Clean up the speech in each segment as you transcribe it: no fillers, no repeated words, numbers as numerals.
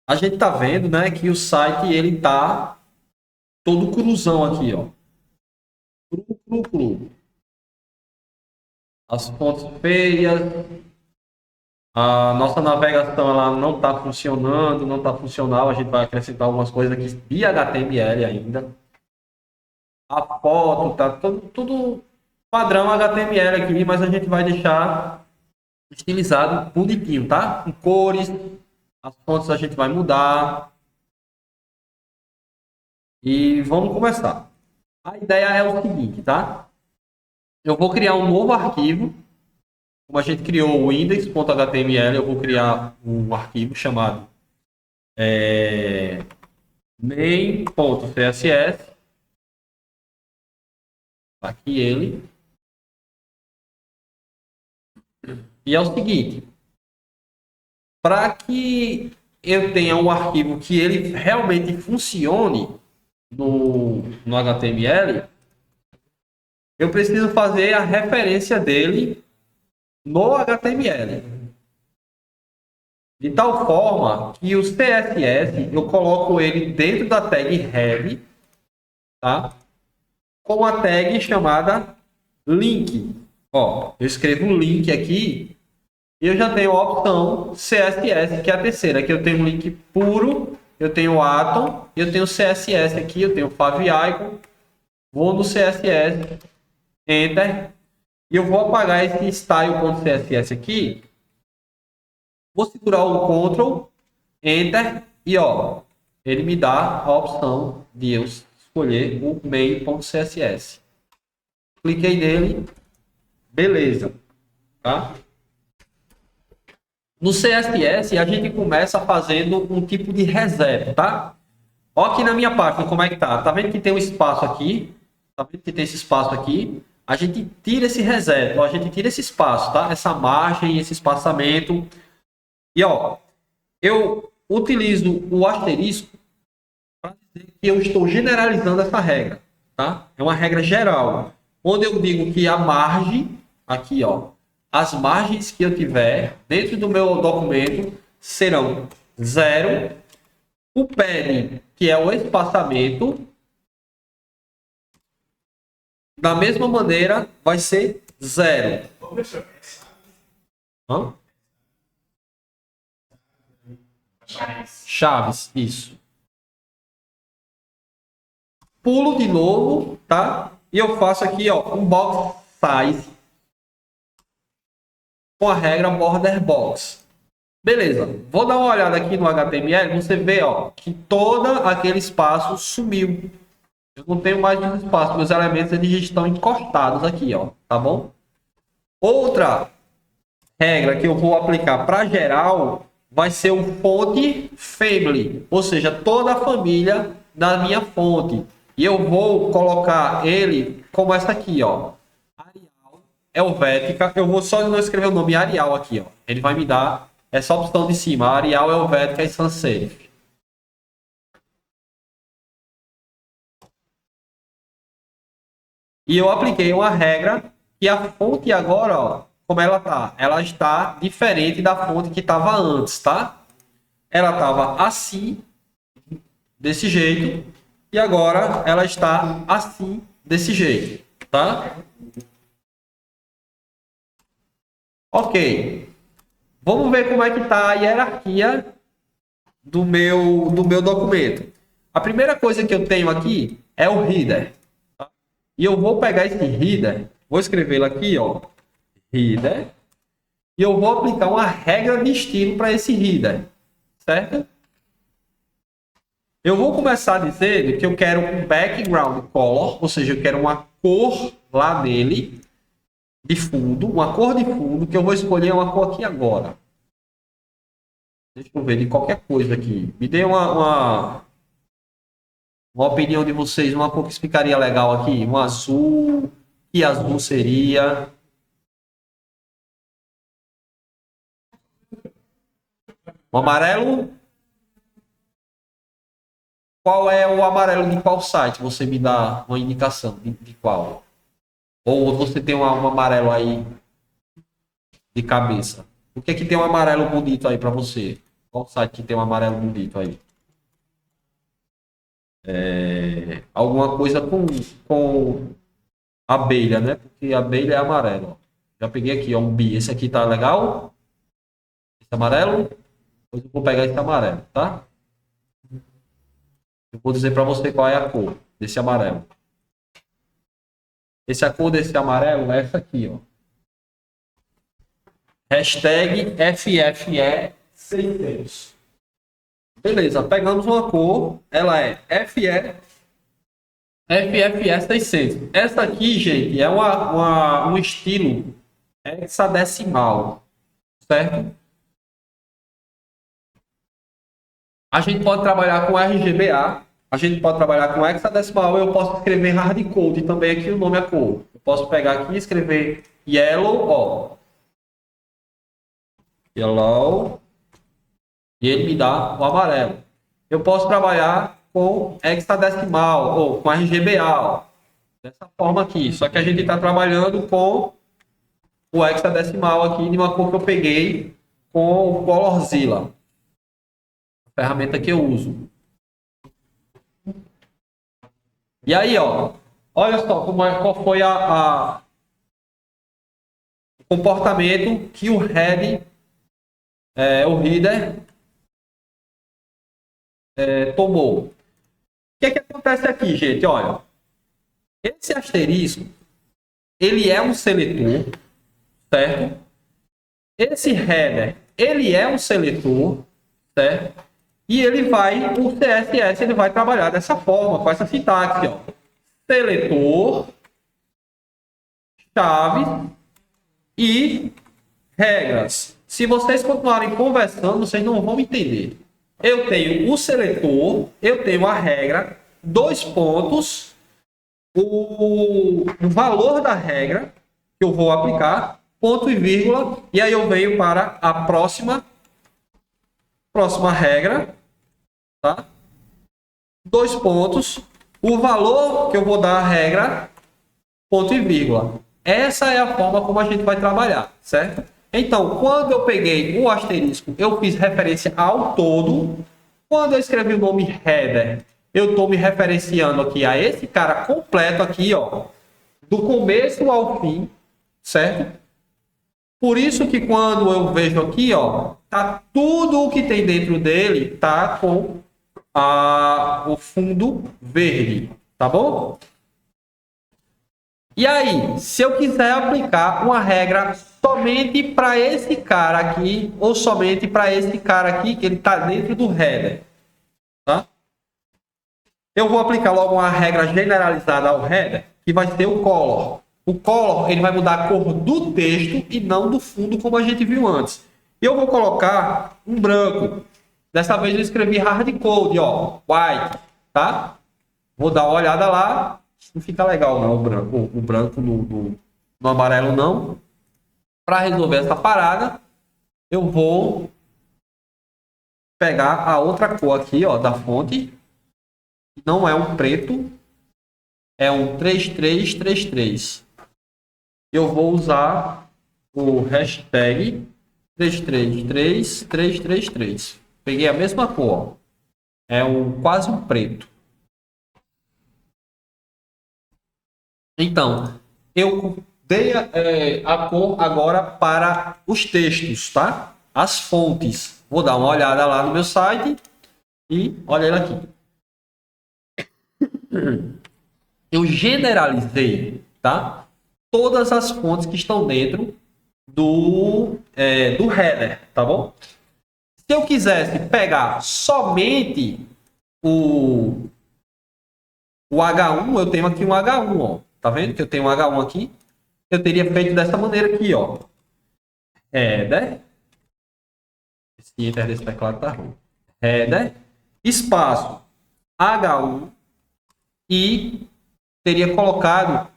A gente tá vendo, né, que o site ele tá todo cruzão aqui, ó. Cru. As fontes feias, a nossa navegação ela não está funcionando, não está funcional. A gente vai acrescentar algumas coisas aqui de HTML ainda. A foto tá tudo padrão HTML aqui, mas a gente vai deixar estilizado bonitinho, tá? Com cores, as fontes a gente vai mudar. E vamos começar. A ideia é o seguinte, tá? Eu vou criar um novo arquivo. Como a gente criou o index.html, eu vou criar um arquivo chamado main.css. Aqui ele. E é o seguinte, para que eu tenha um arquivo que ele realmente funcione no HTML, eu preciso fazer a referência dele no HTML. De tal forma que o CSS eu coloco ele dentro da tag head, tá? Com a tag chamada link. Ó, eu escrevo um link aqui e eu já tenho a opção CSS, que é a terceira. Aqui eu tenho um link puro, eu tenho Atom, eu tenho CSS aqui, eu tenho favicon. Vou no CSS, Enter, e eu vou apagar esse style.css aqui. Vou segurar o Ctrl, Enter, e ó, ele me dá a opção de eu escolher o main.css. Cliquei nele, beleza, tá? No CSS, a gente começa fazendo um tipo de reset, tá? Ó aqui na minha página como é que tá. Tá vendo que tem um espaço aqui? Tá vendo que tem esse espaço aqui? A gente tira esse reset, ó, a gente tira esse espaço, tá? Essa margem, esse espaçamento. E ó, eu utilizo o asterisco para dizer que eu estou generalizando essa regra, tá? É uma regra geral, onde eu digo que a margem, aqui ó, as margens que eu tiver dentro do meu documento serão 0. O padding, que é o espaçamento, da mesma maneira vai ser 0. Chaves, isso. Pulo de novo, tá? E eu faço aqui, ó, um box size com a regra border box. Beleza. Vou dar uma olhada aqui no HTML, você vê, ó, que todo aquele espaço sumiu. Eu não tenho mais espaço, meus elementos eles estão encostados aqui, ó, tá bom? Outra regra que eu vou aplicar para geral vai ser o font family, ou seja, toda a família da minha fonte. E eu vou colocar ele como essa aqui, ó. Arial, Helvética. Eu vou só não escrever o nome Arial aqui, ó. Ele vai me dar essa opção de cima, Arial, Helvética e Sans Serif. E eu apliquei uma regra que a fonte agora, ó, como ela tá? Ela está diferente da fonte que estava antes, tá? Ela estava assim, desse jeito, e agora ela está assim, desse jeito, tá? Ok. Vamos ver como é que está a hierarquia do meu documento. A primeira coisa que eu tenho aqui é o header. Tá? E eu vou pegar esse header, vou escrevê-lo aqui, ó, header, e eu vou aplicar uma regra de estilo para esse header, certo? Eu vou começar dizendo que eu quero um background color, ou seja, eu quero uma cor lá nele, de fundo, uma cor de fundo, que eu vou escolher uma cor aqui agora. Deixa eu ver de qualquer coisa aqui. Me dê uma opinião de vocês, uma cor que ficaria legal aqui. Um azul, que azul seria? Um amarelo? Qual é o amarelo de qual site? Você me dá uma indicação de qual? Ou você tem um amarelo aí de cabeça? O que é que tem um amarelo bonito aí para você? Qual site que tem um amarelo bonito aí? Alguma coisa com abelha, né? Porque abelha é amarelo. Ó. Já peguei aqui, ó, um bi. Esse aqui tá legal? Esse amarelo? Depois eu vou pegar esse amarelo, tá? Eu vou dizer para você qual é a cor desse amarelo. A cor desse amarelo é essa aqui, ó. Hashtag FFE600. Beleza, pegamos uma cor, ela é FFE600. Essa aqui, gente, é um estilo hexadecimal, certo? A gente pode trabalhar com RGBA, a gente pode trabalhar com hexadecimal, eu posso escrever hardcode também aqui o nome é cor. Eu posso pegar aqui e escrever yellow, ó. Yellow, e ele me dá o amarelo. Eu posso trabalhar com hexadecimal ou com RGBA, ó, dessa forma aqui. Só que a gente está trabalhando com o hexadecimal aqui de uma cor que eu peguei com o Colorzilla, a ferramenta que eu uso. E aí, ó, olha só qual foi o comportamento que o header tomou. O que acontece aqui, gente? Olha, esse asterisco, ele é um seletor, certo? Esse header, ele é um seletor, certo? E ele vai, o CSS, ele vai trabalhar dessa forma, com essa sintaxe, ó. Seletor, chave e regras. Se vocês continuarem conversando, vocês não vão entender. Eu tenho o seletor, eu tenho a regra, 2 pontos, o valor da regra que eu vou aplicar, ponto e vírgula, e aí eu venho para a próxima regra, tá? 2 pontos, o valor que eu vou dar à regra, ponto e vírgula. Essa é a forma como a gente vai trabalhar, certo? Então, quando eu peguei o asterisco, eu fiz referência ao todo. Quando eu escrevi o nome header, eu estou me referenciando aqui a esse cara completo aqui, ó, do começo ao fim, certo? Por isso que quando eu vejo aqui, ó, tá tudo o que tem dentro dele tá com o fundo verde, tá bom? E aí, se eu quiser aplicar uma regra somente para esse cara aqui, ou somente para esse cara aqui, que ele está dentro do header, tá? Eu vou aplicar logo uma regra generalizada ao header, que vai ser o color. O color, ele vai mudar a cor do texto e não do fundo, como a gente viu antes. Eu vou colocar um branco. Dessa vez eu escrevi hardcode, ó, white, tá? Vou dar uma olhada lá. Não fica legal não, o branco no amarelo não. Para resolver essa parada, eu vou pegar a outra cor aqui, ó, da fonte. Não é um preto, é um 3333. Eu vou usar o hashtag 333333. Peguei a mesma cor, ó. É quase um preto. Então, eu dei a cor agora para os textos, tá? As fontes. Vou dar uma olhada lá no meu site e olha ele aqui. Eu generalizei, tá? Todas as fontes que estão dentro do header, tá bom? Se eu quisesse pegar somente o H1, eu tenho aqui um H1, ó. Tá vendo que eu tenho um H1 aqui? Eu teria feito dessa maneira aqui, ó. Header. Esse enter desse teclado tá ruim. Header, espaço H1 e teria colocado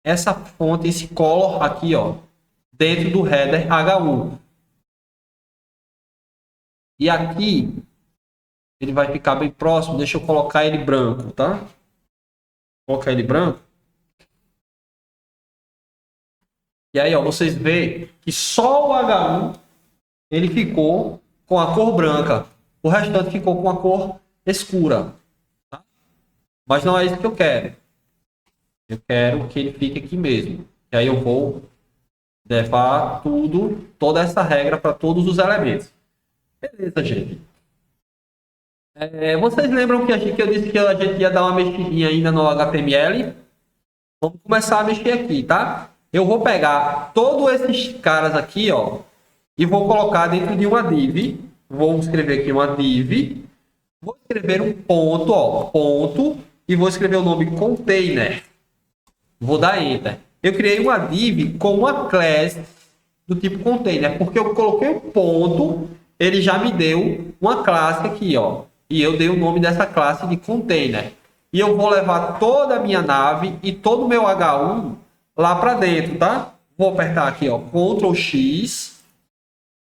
essa fonte, esse color aqui, ó, dentro do header H1. E aqui ele vai ficar bem próximo. Deixa eu colocar ele branco, tá? Vou colocar ele branco. E aí, ó, vocês veem que só o H1 ele ficou com a cor branca. O restante ficou com a cor escura. Tá? Mas não é isso que eu quero. Eu quero que ele fique aqui mesmo. E aí eu vou levar toda essa regra para todos os elementos. Beleza, gente. Vocês lembram que eu disse que a gente ia dar uma mexidinha ainda no HTML? Vamos começar a mexer aqui, tá? Eu vou pegar todos esses caras aqui, ó, e vou colocar dentro de uma div. Vou escrever aqui uma div. Vou escrever um ponto, ó, ponto, e vou escrever o nome container. Vou dar enter. Eu criei uma div com uma class do tipo container, porque eu coloquei um ponto, ele já me deu uma classe aqui, ó, e eu dei o nome dessa classe de container. E eu vou levar toda a minha nave e todo o meu H1 lá para dentro, tá? Vou apertar aqui, ó, Ctrl X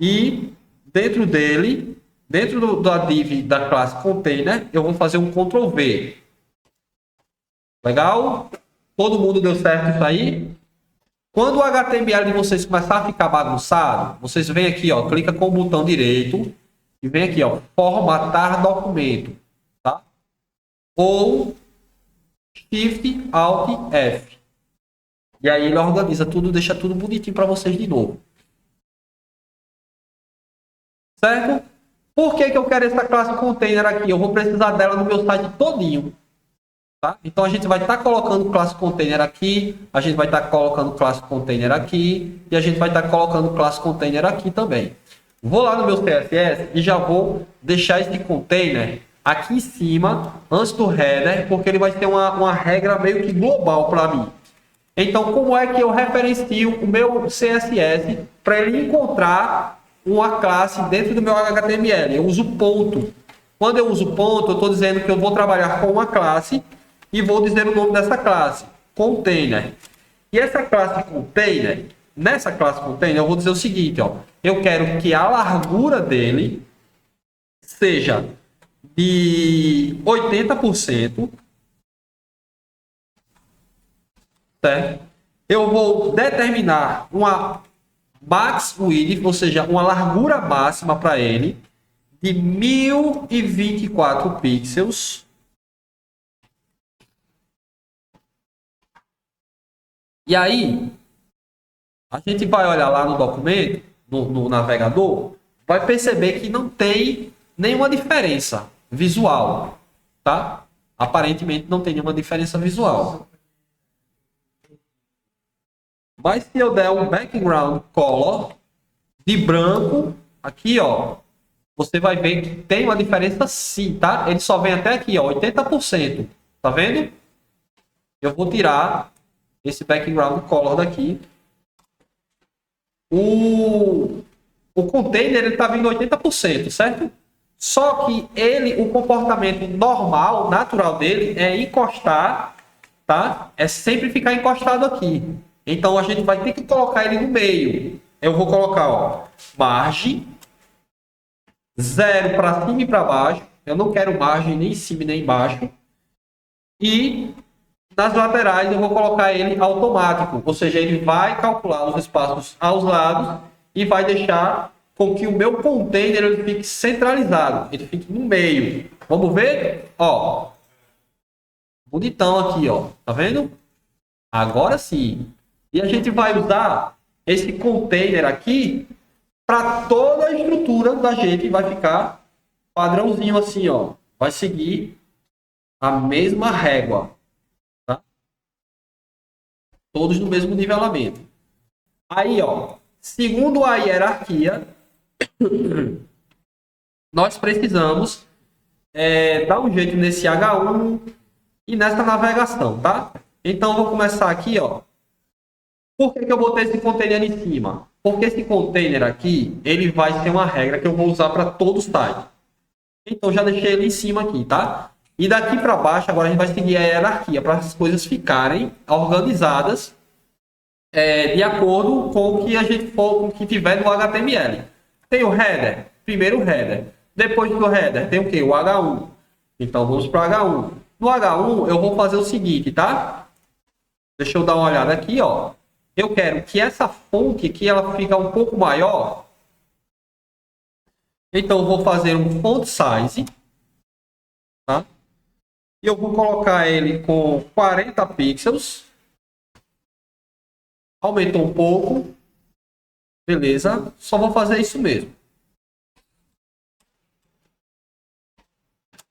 e dentro dele, dentro da div da classe container, eu vou fazer um Ctrl V. Legal? Todo mundo deu certo isso aí? Quando o HTML de vocês começar a ficar bagunçado, vocês vêm aqui, ó, clica com o botão direito e vem aqui, ó, formatar documento, tá? Ou Shift Alt F. E aí ele organiza tudo, deixa tudo bonitinho para vocês de novo. Certo? Por que eu quero essa classe container aqui? Eu vou precisar dela no meu site todinho. Tá? Então a gente vai estar colocando classe container aqui, a gente vai estar colocando classe container aqui e a gente vai estar colocando classe container aqui também. Vou lá no meu CSS e já vou deixar esse container aqui em cima, antes do header, porque ele vai ter uma regra meio que global para mim. Então, como é que eu referencio o meu CSS para ele encontrar uma classe dentro do meu HTML? Eu uso ponto. Quando eu uso ponto, eu estou dizendo que eu vou trabalhar com uma classe e vou dizer o nome dessa classe, container. E essa classe container, nessa classe container, eu vou dizer o seguinte, ó, eu quero que a largura dele seja de 80%, certo? Eu vou determinar uma max width, ou seja, uma largura máxima para ele de 1024 pixels. E aí, a gente vai olhar lá no documento, no navegador, vai perceber que não tem nenhuma diferença visual, tá? Aparentemente não tem nenhuma diferença visual. Mas se eu der um background color de branco, aqui, ó, você vai ver que tem uma diferença sim, tá? Ele só vem até aqui, ó, 80%. Tá vendo? Eu vou tirar esse background color daqui. O container ele tá vindo 80%, certo? Só que o comportamento normal, natural dele é encostar, tá? É sempre ficar encostado aqui. Então a gente vai ter que colocar ele no meio. Eu vou colocar, ó, margem 0 para cima e para baixo. Eu não quero margem nem em cima nem embaixo. E nas laterais eu vou colocar ele automático, ou seja, ele vai calcular os espaços aos lados e vai deixar com que o meu container ele fique centralizado, ele fique no meio. Vamos ver? Ó, bonitão aqui, ó, tá vendo? Agora sim. E a gente vai usar esse container aqui para toda a estrutura da gente, vai ficar padrãozinho assim, ó, vai seguir a mesma régua. Todos no mesmo nivelamento. Aí, ó, segundo a hierarquia, nós precisamos dar um jeito nesse H1 e nessa navegação, tá? Então, eu vou começar aqui, ó. Por que eu botei esse container em cima? Porque esse container aqui, ele vai ser uma regra que eu vou usar para todo o site. Então, já deixei ele em cima aqui, tá? E daqui para baixo, agora a gente vai seguir a hierarquia para as coisas ficarem organizadas de acordo com o que a gente for, com o que tiver no HTML. Tem o header, primeiro o header. Depois do header, tem o que? O H1. Então vamos para o H1. No H1 eu vou fazer o seguinte, tá? Deixa eu dar uma olhada aqui, ó. Eu quero que essa fonte aqui ela fica um pouco maior. Então, eu vou fazer um font size, tá? E eu vou colocar ele com 40 pixels. Aumentou um pouco. Beleza. Só vou fazer isso mesmo.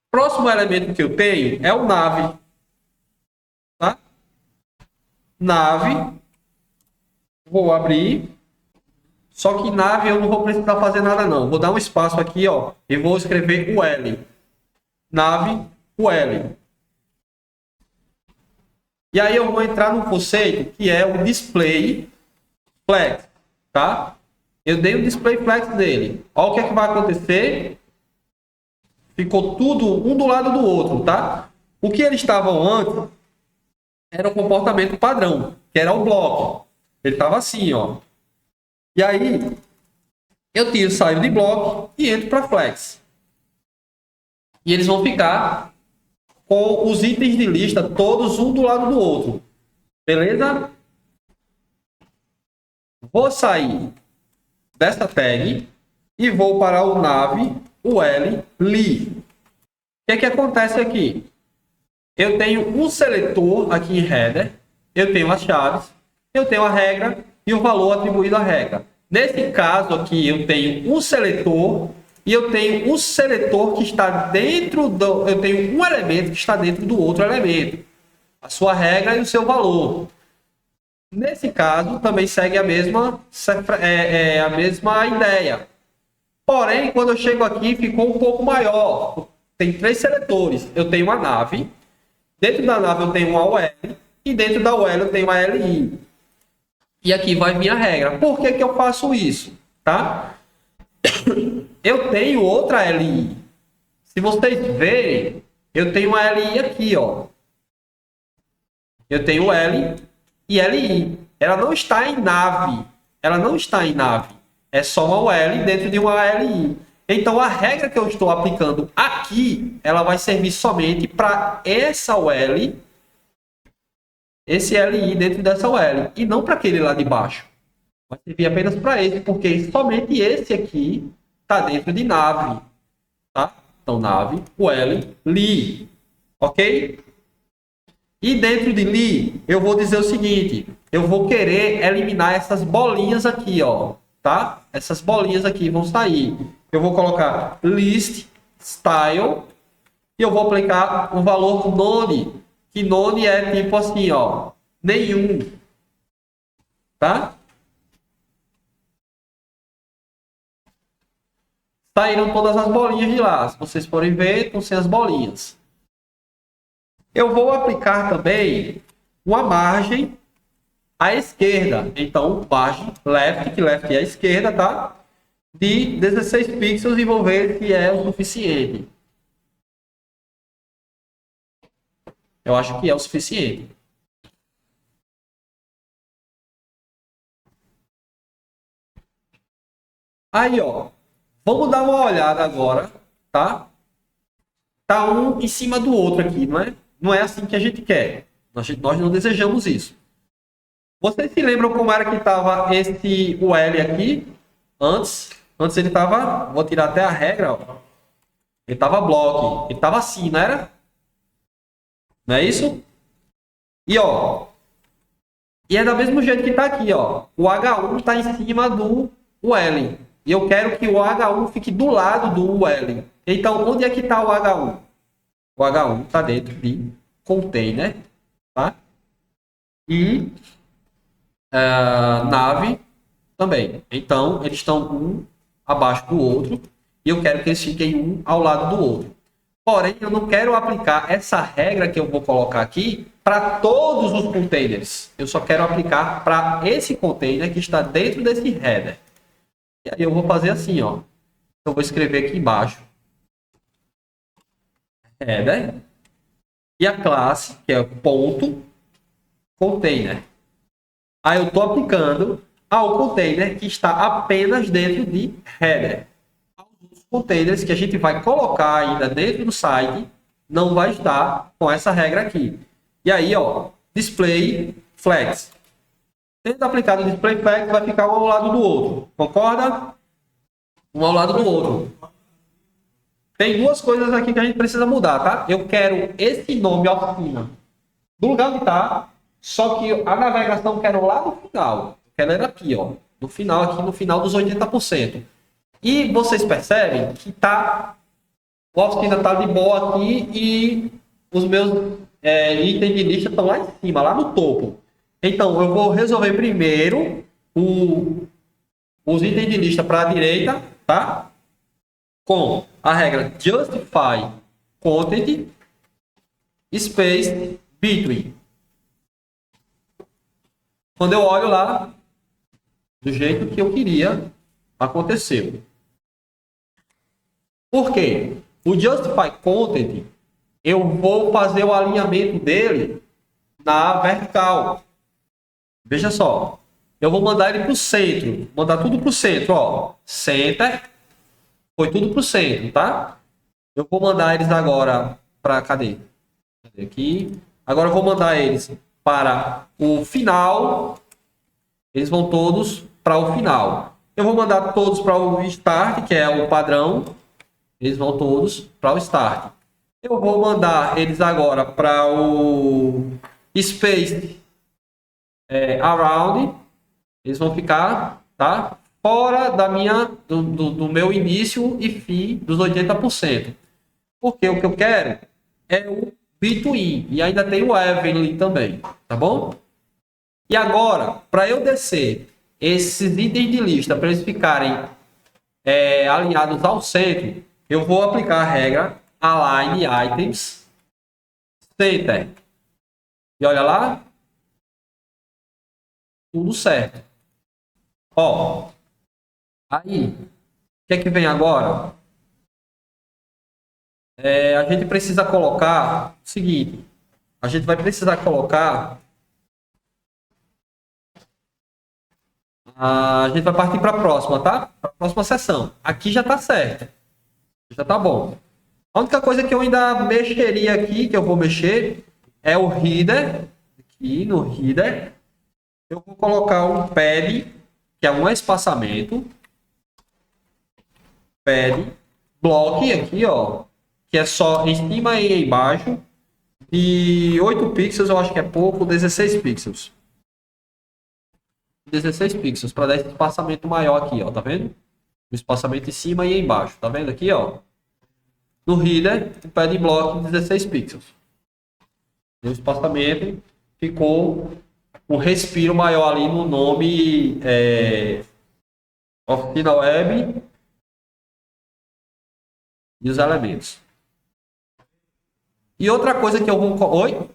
Próximo elemento que eu tenho é o nave. Tá? Nave. Vou abrir. Só que nave eu não vou precisar fazer nada não. Vou dar um espaço aqui, ó. E vou escrever o L. Nave, o L. E aí eu vou entrar no conceito que é o display flex, tá? Eu dei o display flex dele. Olha o que é que vai acontecer. Ficou tudo um do lado do outro, tá? O que eles estavam antes era o comportamento padrão, que era o bloco. Ele estava assim, ó. E aí eu tiro, saio de bloco e entro para flex. E eles vão ficar com os itens de lista todos um do lado do outro. Beleza? Vou sair dessa tag e vou para o nave, o L, li. O que acontece aqui? Eu tenho um seletor aqui em header, eu tenho as chaves, eu tenho a regra e o valor atribuído à regra. Nesse caso aqui, eu tenho um seletor e eu tenho um seletor que está dentro do... Eu tenho um elemento que está dentro do outro elemento. A sua regra e o seu valor. Nesse caso, também segue a mesma ideia. Porém, quando eu chego aqui, ficou um pouco maior. Tem 3 seletores. Eu tenho uma nave. Dentro da nave eu tenho uma UL. E dentro da UL eu tenho uma LI. E aqui vai vir a regra. Por que que eu faço isso? Tá? Eu tenho outra LI. Se vocês verem, eu tenho uma LI aqui, ó. Eu tenho L e LI. Ela não está em nave. Ela não está em nave. É só uma UL dentro de uma LI. Então, a regra que eu estou aplicando aqui, ela vai servir somente para essa UL, esse LI dentro dessa UL, e não para aquele lá de baixo. Vai servir apenas para esse, porque somente esse aqui está dentro de nave. Tá? Então, nave, UL, li. Ok? E dentro de li, eu vou dizer o seguinte, eu vou querer eliminar essas bolinhas aqui, ó. Tá? Essas bolinhas aqui vão sair. Eu vou colocar list style e eu vou aplicar o valor none, que none é tipo assim, ó, nenhum. Tá? Saíram todas as bolinhas de lá. Se vocês forem ver, estão sem as bolinhas. Eu vou aplicar também uma margem à esquerda. Então, margem left, que left é a esquerda, tá? De 16 pixels e vou ver se é o suficiente. Eu acho que é o suficiente. Aí, ó. Vamos dar uma olhada agora, tá? Tá um em cima do outro aqui, não é? Não é assim que a gente quer. Nós não desejamos isso. Vocês se lembram como era que estava esse UL aqui? Antes ele estava... Vou tirar até a regra, ó. Ele estava block. Ele estava assim, não era? Não é isso? E, ó. E é do mesmo jeito que está aqui, ó. O H1 está em cima do UL. E eu quero que o H1 fique do lado do UL. Então, onde é que está o H1? O H1 está dentro de container, tá? E nave também. Então, eles estão um abaixo do outro. E eu quero que eles fiquem um ao lado do outro. Porém, eu não quero aplicar essa regra que eu vou colocar aqui para todos os containers. Eu só quero aplicar para esse container que está dentro desse header. E aí eu vou fazer assim, ó. Eu vou escrever aqui embaixo. Header. E a classe, que é ponto container. Aí eu estou aplicando ao container que está apenas dentro de header. Os containers que a gente vai colocar ainda dentro do site não vai estar com essa regra aqui. E aí, ó, display flex. Tendo aplicado o display flex, vai ficar um ao lado do outro. Concorda? Um ao lado do outro. tem duas coisas aqui que a gente precisa mudar, tá? Eu quero esse nome oficina do lugar onde tá, só que a navegação eu quero lá no final. Eu quero ele aqui, ó. No final, aqui no final dos 80%. E vocês percebem que tá, a oficina tá de boa aqui e os meus itens de lista estão lá em cima, lá no topo. Então, eu vou resolver primeiro os itens de lista para a direita, tá? Com a regra justify content space between. Quando eu olho lá, do jeito que eu queria, aconteceu. Por quê? O justify content, eu vou fazer o alinhamento dele na vertical. Veja só. Eu vou mandar ele para o centro. Mandar tudo para o centro, ó. Center. Foi tudo para o centro, tá? Eu vou mandar eles agora para... Cadê? Cadê aqui? Agora eu vou mandar eles para o final. Eles vão todos para o final. Eu vou mandar todos para o start, que é o padrão. Eles vão todos para o start. Eu vou mandar eles agora para o space around. Eles vão ficar, tá? Fora da do meu início e fim dos 80%. Porque o que eu quero é o between. E ainda tem o evenly também, tá bom? E agora, para eu descer esses itens de lista, para eles ficarem alinhados ao centro, eu vou aplicar a regra align items center. E olha lá, tudo certo. Ó, aí, o que é que vem agora? A gente precisa colocar o seguinte, a gente vai precisar colocar, a gente vai partir para a próxima, tá? Para a próxima sessão. Aqui já está certo, já está bom. A única coisa que eu ainda mexeria aqui, que eu vou mexer, é o header. Aqui no header, eu vou colocar um pad, que é um espaçamento, pad, block aqui, ó, que é só em cima e embaixo, de 8 pixels, eu acho que é pouco, 16 pixels. 16 pixels, para dar esse espaçamento maior aqui, ó, tá vendo? O espaçamento em cima e embaixo, tá vendo aqui, ó? No header, o pad block 16 pixels. O espaçamento ficou um respiro maior ali no nome Oficina Web e os elementos. E outra coisa que eu vou... Oi?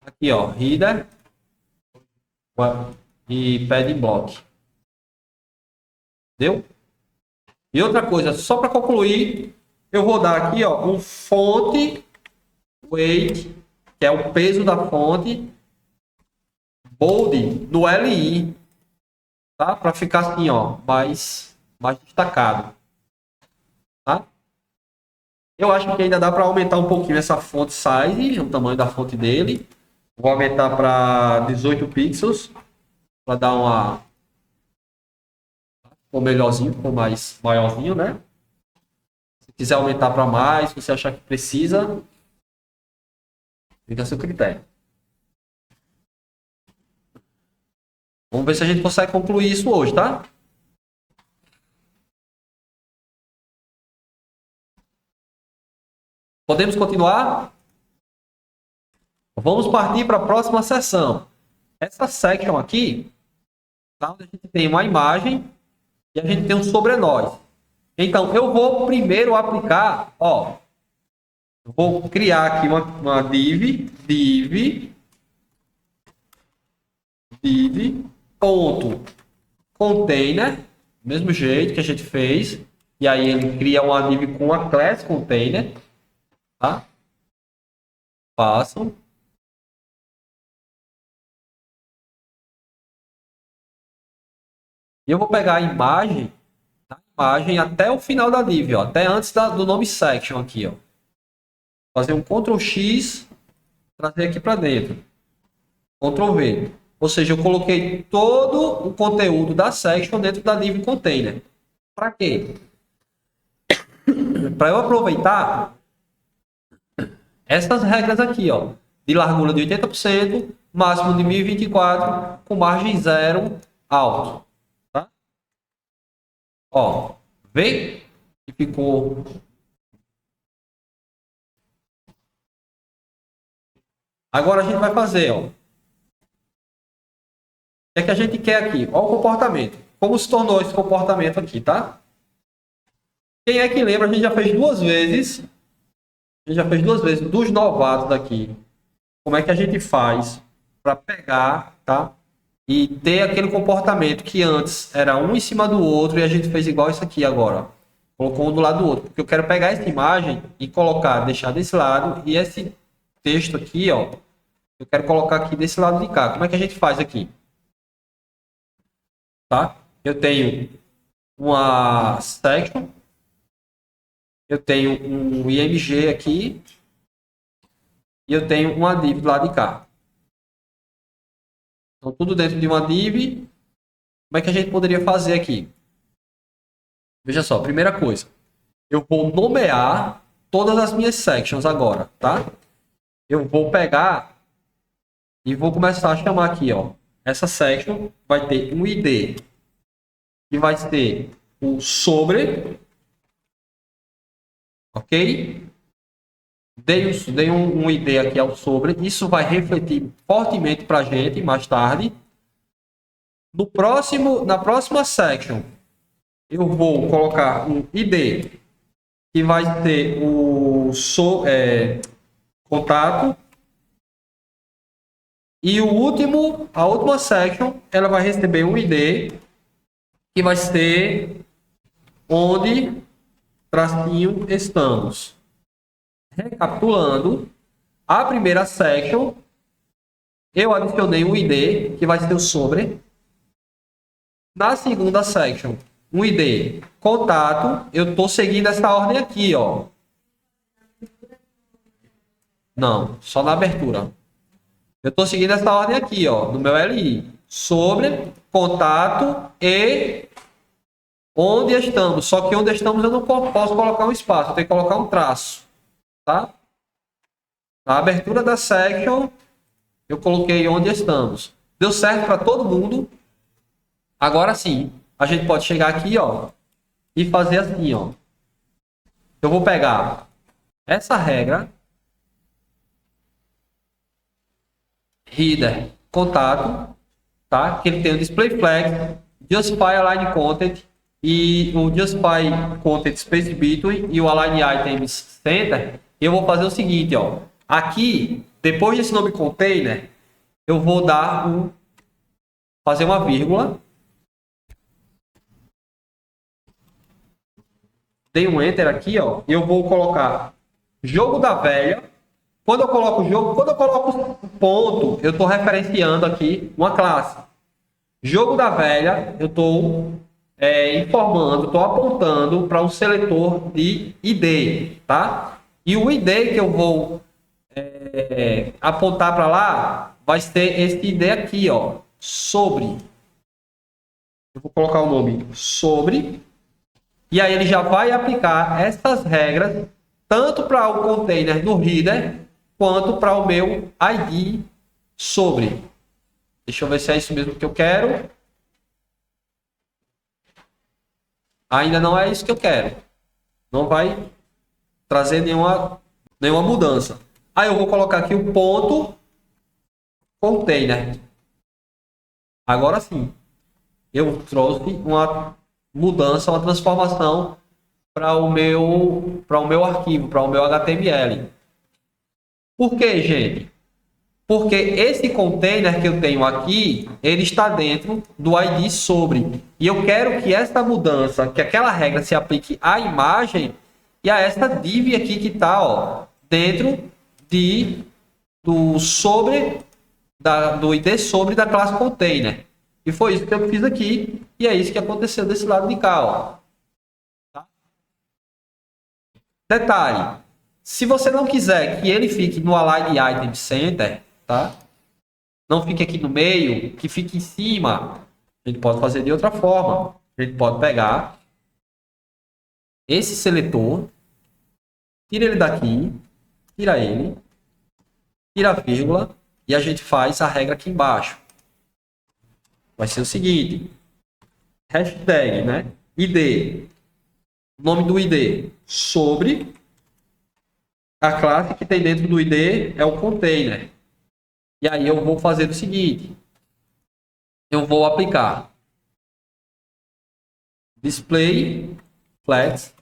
Aqui, ó, header e pad block. Deu? E outra coisa, só para concluir, eu vou dar aqui, ó, um fonte weight, que é o peso da fonte, bold no LI, tá? Para ficar assim, ó, mais destacado, tá? Eu acho que ainda dá para aumentar um pouquinho essa fonte size, o tamanho da fonte dele. Vou aumentar para 18 pixels, para dar uma melhorzinho, ficou mais maiorzinho, né? Se quiser aumentar para mais, se você achar que precisa, fica a seu critério. Vamos ver se a gente consegue concluir isso hoje, tá? Podemos continuar? Vamos partir para a próxima seção. Essa section aqui, tá? Onde a gente tem uma imagem e a gente tem um sobrenós. Então, eu vou primeiro aplicar, ó, eu vou criar aqui uma div ponto container, mesmo jeito que a gente fez, e aí ele cria uma div com a class container, tá? Passam. E eu vou pegar a imagem até o final da div, ó, até antes do nome section aqui, ó. Fazer um Ctrl X, trazer aqui para dentro. Ctrl V. Ou seja, eu coloquei todo o conteúdo da section dentro da div container. Para quê? Para eu aproveitar essas regras aqui, ó, de largura de 80%, máximo de 1024, com margem zero, alto, tá? Ó, vê que ficou. Agora a gente vai fazer, ó. O que é que a gente quer aqui? Ó o comportamento. Como se tornou esse comportamento aqui, tá? Quem é que lembra? A gente já fez duas vezes. A gente já fez duas vezes dos novatos aqui. Como é que a gente faz para pegar, tá? E ter aquele comportamento que antes era um em cima do outro e a gente fez igual isso aqui agora. Colocou um do lado do outro. Porque eu quero pegar essa imagem e colocar, deixar desse lado. E esse texto aqui, ó, eu quero colocar aqui desse lado de cá. Como é que a gente faz aqui? Tá? Eu tenho uma section. Eu tenho um IMG aqui. E eu tenho uma div do lado de cá. Então, tudo dentro de uma div. Como é que a gente poderia fazer aqui? Veja só, primeira coisa. Eu vou nomear todas as minhas sections agora, tá? Eu vou pegar e vou começar a chamar aqui, ó. Essa section vai ter um ID que vai ser o sobre, ok? Dei um ID aqui ao sobre. Isso vai refletir fortemente para a gente mais tarde. Na próxima section, eu vou colocar um ID que vai ser o contato. E a última section, ela vai receber um ID que vai ser onde tracinho estamos. Recapitulando, a primeira section, eu adicionei um ID que vai ser o sobre. Na segunda section, um ID contato, eu estou seguindo essa ordem aqui, ó. Não, só na abertura. Eu estou seguindo essa ordem aqui, ó, no meu LI. Sobre, contato e onde estamos. Só que onde estamos eu não posso colocar um espaço, eu tenho que colocar um traço, tá? Na abertura da section, eu coloquei onde estamos. Deu certo para todo mundo. Agora sim, a gente pode chegar aqui, ó, e fazer assim, ó. Eu vou pegar essa regra, header, contato, tá? Que ele tem o display flag, justify align content e o justify content space between e o align items center. Eu vou fazer o seguinte, ó. Aqui, depois desse nome container, eu vou dar fazer uma vírgula. Dei um enter aqui, ó. E eu vou colocar jogo da velha. Quando eu coloco ponto, eu estou referenciando aqui uma classe. Jogo da velha, eu estou informando, estou apontando para um seletor de ID, tá? E o ID que eu vou apontar para lá vai ser esse ID aqui, ó, sobre. Eu vou colocar o nome sobre. E aí ele já vai aplicar essas regras tanto para o container do header quanto para o meu ID sobre. Deixa eu ver se é isso mesmo que eu quero. Ainda não é isso que eu quero. Não vai trazer nenhuma mudança. Aí eu vou colocar aqui o ponto container. Agora sim. Eu trouxe uma mudança, uma transformação para o meu arquivo, para o meu HTML. Por que, gente? Porque esse container que eu tenho aqui, ele está dentro do ID sobre. E eu quero que essa mudança, que aquela regra se aplique à imagem e a essa div aqui que está, ó, dentro do sobre, do ID sobre da classe container. E foi isso que eu fiz aqui. E é isso que aconteceu desse lado de cá, ó. Tá? Detalhe. Se você não quiser que ele fique no Align Item Center, tá? Não fique aqui no meio, que fique em cima. A gente pode fazer de outra forma. A gente pode pegar esse seletor, tira ele daqui, tira ele, tira a vírgula e a gente faz a regra aqui embaixo. Vai ser o seguinte, hashtag, né? ID, nome do ID sobre a classe que tem dentro do ID é o container. E aí eu vou fazer o seguinte, eu vou aplicar display flags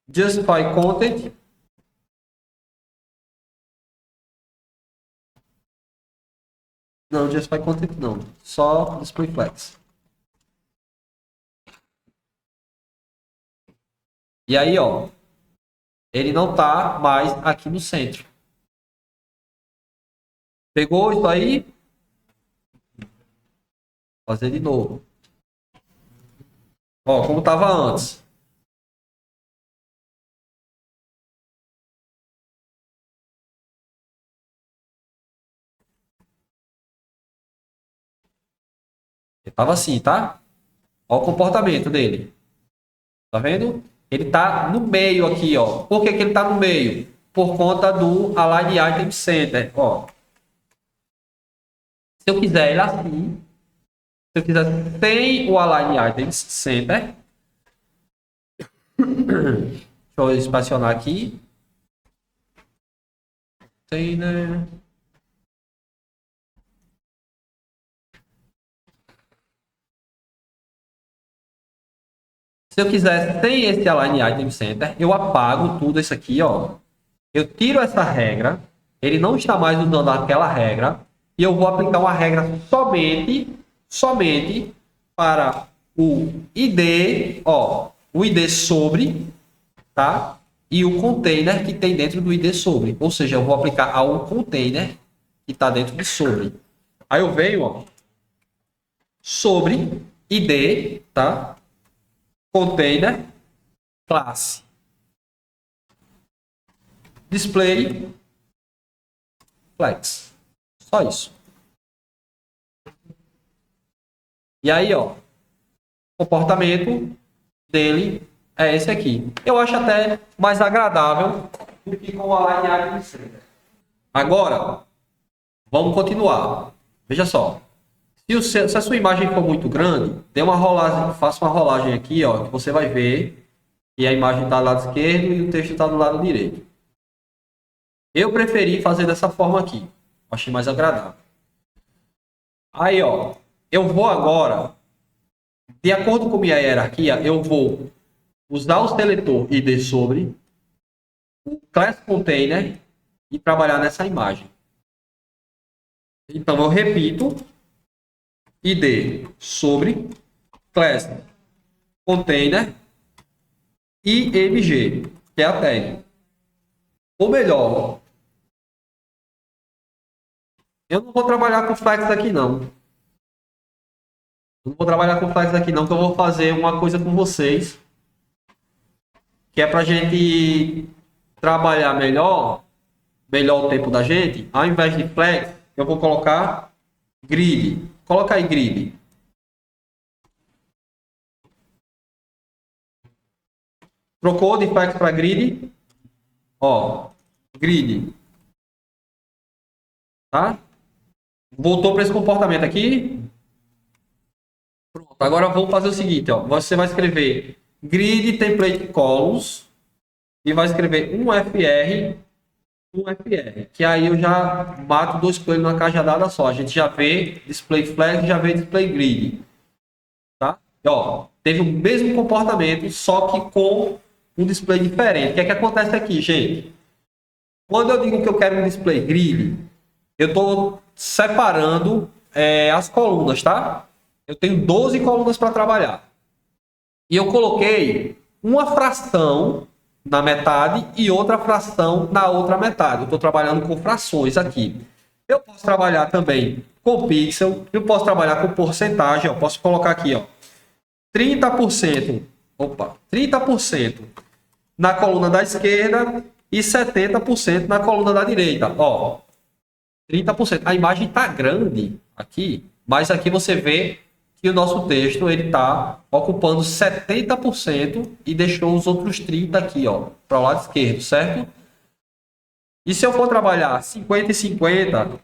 justify content não, justify content não, só display flags. E aí, ó, ele não está mais aqui no centro. Pegou isso aí? Vou fazer de novo. Ó, como estava antes. Ele estava assim, tá? Ó o comportamento dele. Tá vendo? Ele tá no meio aqui, ó. Por que que ele tá no meio? Por conta do Align Item Center, ó. Se eu quiser ele assim, se eu quiser sem o Align Items Center, deixa eu espacionar aqui. Tem, né? Se eu quiser sem esse Align Item Center, eu apago tudo isso aqui, ó. Eu tiro essa regra, ele não está mais usando aquela regra, e eu vou aplicar uma regra somente para o ID, ó, o ID sobre, tá? E o container que tem dentro do ID sobre. Ou seja, eu vou aplicar ao container que está dentro de sobre. Aí eu venho, ó, sobre ID, tá? Container classe display flags. Só isso. E aí, ó, o comportamento dele é esse aqui. Eu acho até mais agradável do que com o Align Item Center. Agora, vamos continuar. Veja só. Se a sua imagem for muito grande, tem uma rolagem, faça uma rolagem aqui, ó, que você vai ver que a imagem está do lado esquerdo e o texto está do lado direito. Eu preferi fazer dessa forma aqui. Achei mais agradável. Aí, ó, eu vou agora, de acordo com minha hierarquia, eu vou usar o seletor ID sobre o class container e trabalhar nessa imagem. Então, eu repito, ID sobre class container e img, que é a tag. Ou melhor, eu não vou trabalhar com flags aqui não. Eu não vou trabalhar com flags aqui não, que eu vou fazer uma coisa com vocês, que é pra gente trabalhar melhor o tempo da gente. Ao invés de flags, eu vou colocar grid. Coloca aí grid. Trocou de flags para grid. Ó, grid. Tá? Voltou para esse comportamento aqui. Pronto. Agora vamos fazer o seguinte, ó. Você vai escrever grid template columns e vai escrever um FR, que aí eu já mato dois coelhos numa cajadada só. A gente já vê display flag e já vê display grid. Tá? E, ó, teve o mesmo comportamento, só que com um display diferente. O que é que acontece aqui, gente? Quando eu digo que eu quero um display grid, eu estou separando as colunas, tá? Eu tenho 12 colunas para trabalhar. E eu coloquei uma fração na metade e outra fração na outra metade. Eu estou trabalhando com frações aqui. Eu posso trabalhar também com pixel, eu posso trabalhar com porcentagem. Eu posso colocar aqui, ó, 30%, 30% na coluna da esquerda e 70% na coluna da direita. Ó, 30%. A imagem está grande aqui, mas aqui você vê que o nosso texto ele está ocupando 70% e deixou os outros 30% aqui, ó, para o lado esquerdo, certo? E se eu for trabalhar 50 e 50,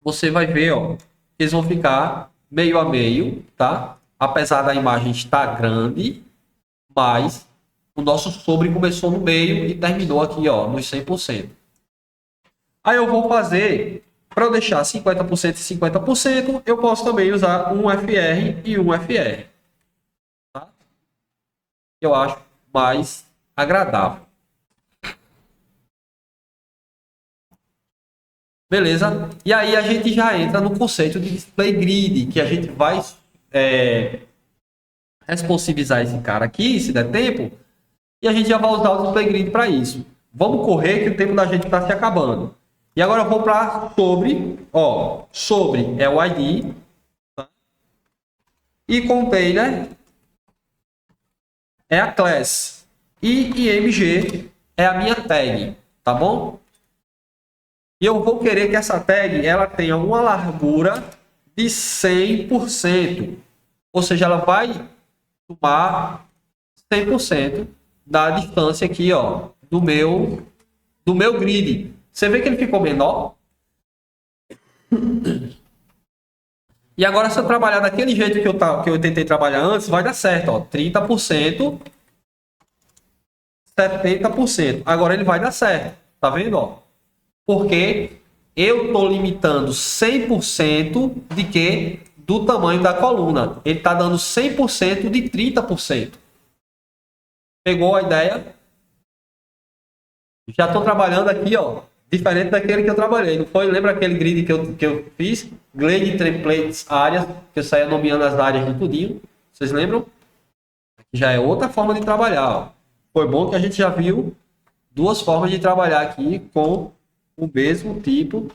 você vai ver, ó, que eles vão ficar meio a meio, tá? Apesar da imagem estar grande, mas o nosso sobre começou no meio e terminou aqui, ó, nos 100%. Aí eu vou fazer, para eu deixar 50% e 50%, eu posso também usar um FR e um FR. Tá? Eu acho mais agradável. Beleza? E aí a gente já entra no conceito de display grid, que a gente vai responsivizar esse cara aqui, se der tempo, e a gente já vai usar o display grid para isso. Vamos correr que o tempo da gente está se acabando. E agora eu vou para sobre, ó, sobre é o ID, tá? E container é a class e img é a minha tag, tá bom? E eu vou querer que essa tag ela tenha uma largura de 100%, ou seja, ela vai tomar 100% da distância aqui, ó, do meu grid. Você vê que ele ficou menor? E agora, se eu trabalhar daquele jeito que eu tentei trabalhar antes, vai dar certo, ó, 30%, 70%. Agora ele vai dar certo, tá vendo, ó? Porque eu estou limitando 100% de quê? Do tamanho da coluna. Ele está dando 100% de 30%. Pegou a ideia? Já estou trabalhando aqui, ó, diferente daquele que eu trabalhei. Não foi? Lembra aquele grid que eu fiz? Grid templates áreas, que eu saía nomeando as áreas de tudinho. Vocês lembram? Já é outra forma de trabalhar, ó. Foi bom que a gente já viu duas formas de trabalhar aqui com o mesmo tipo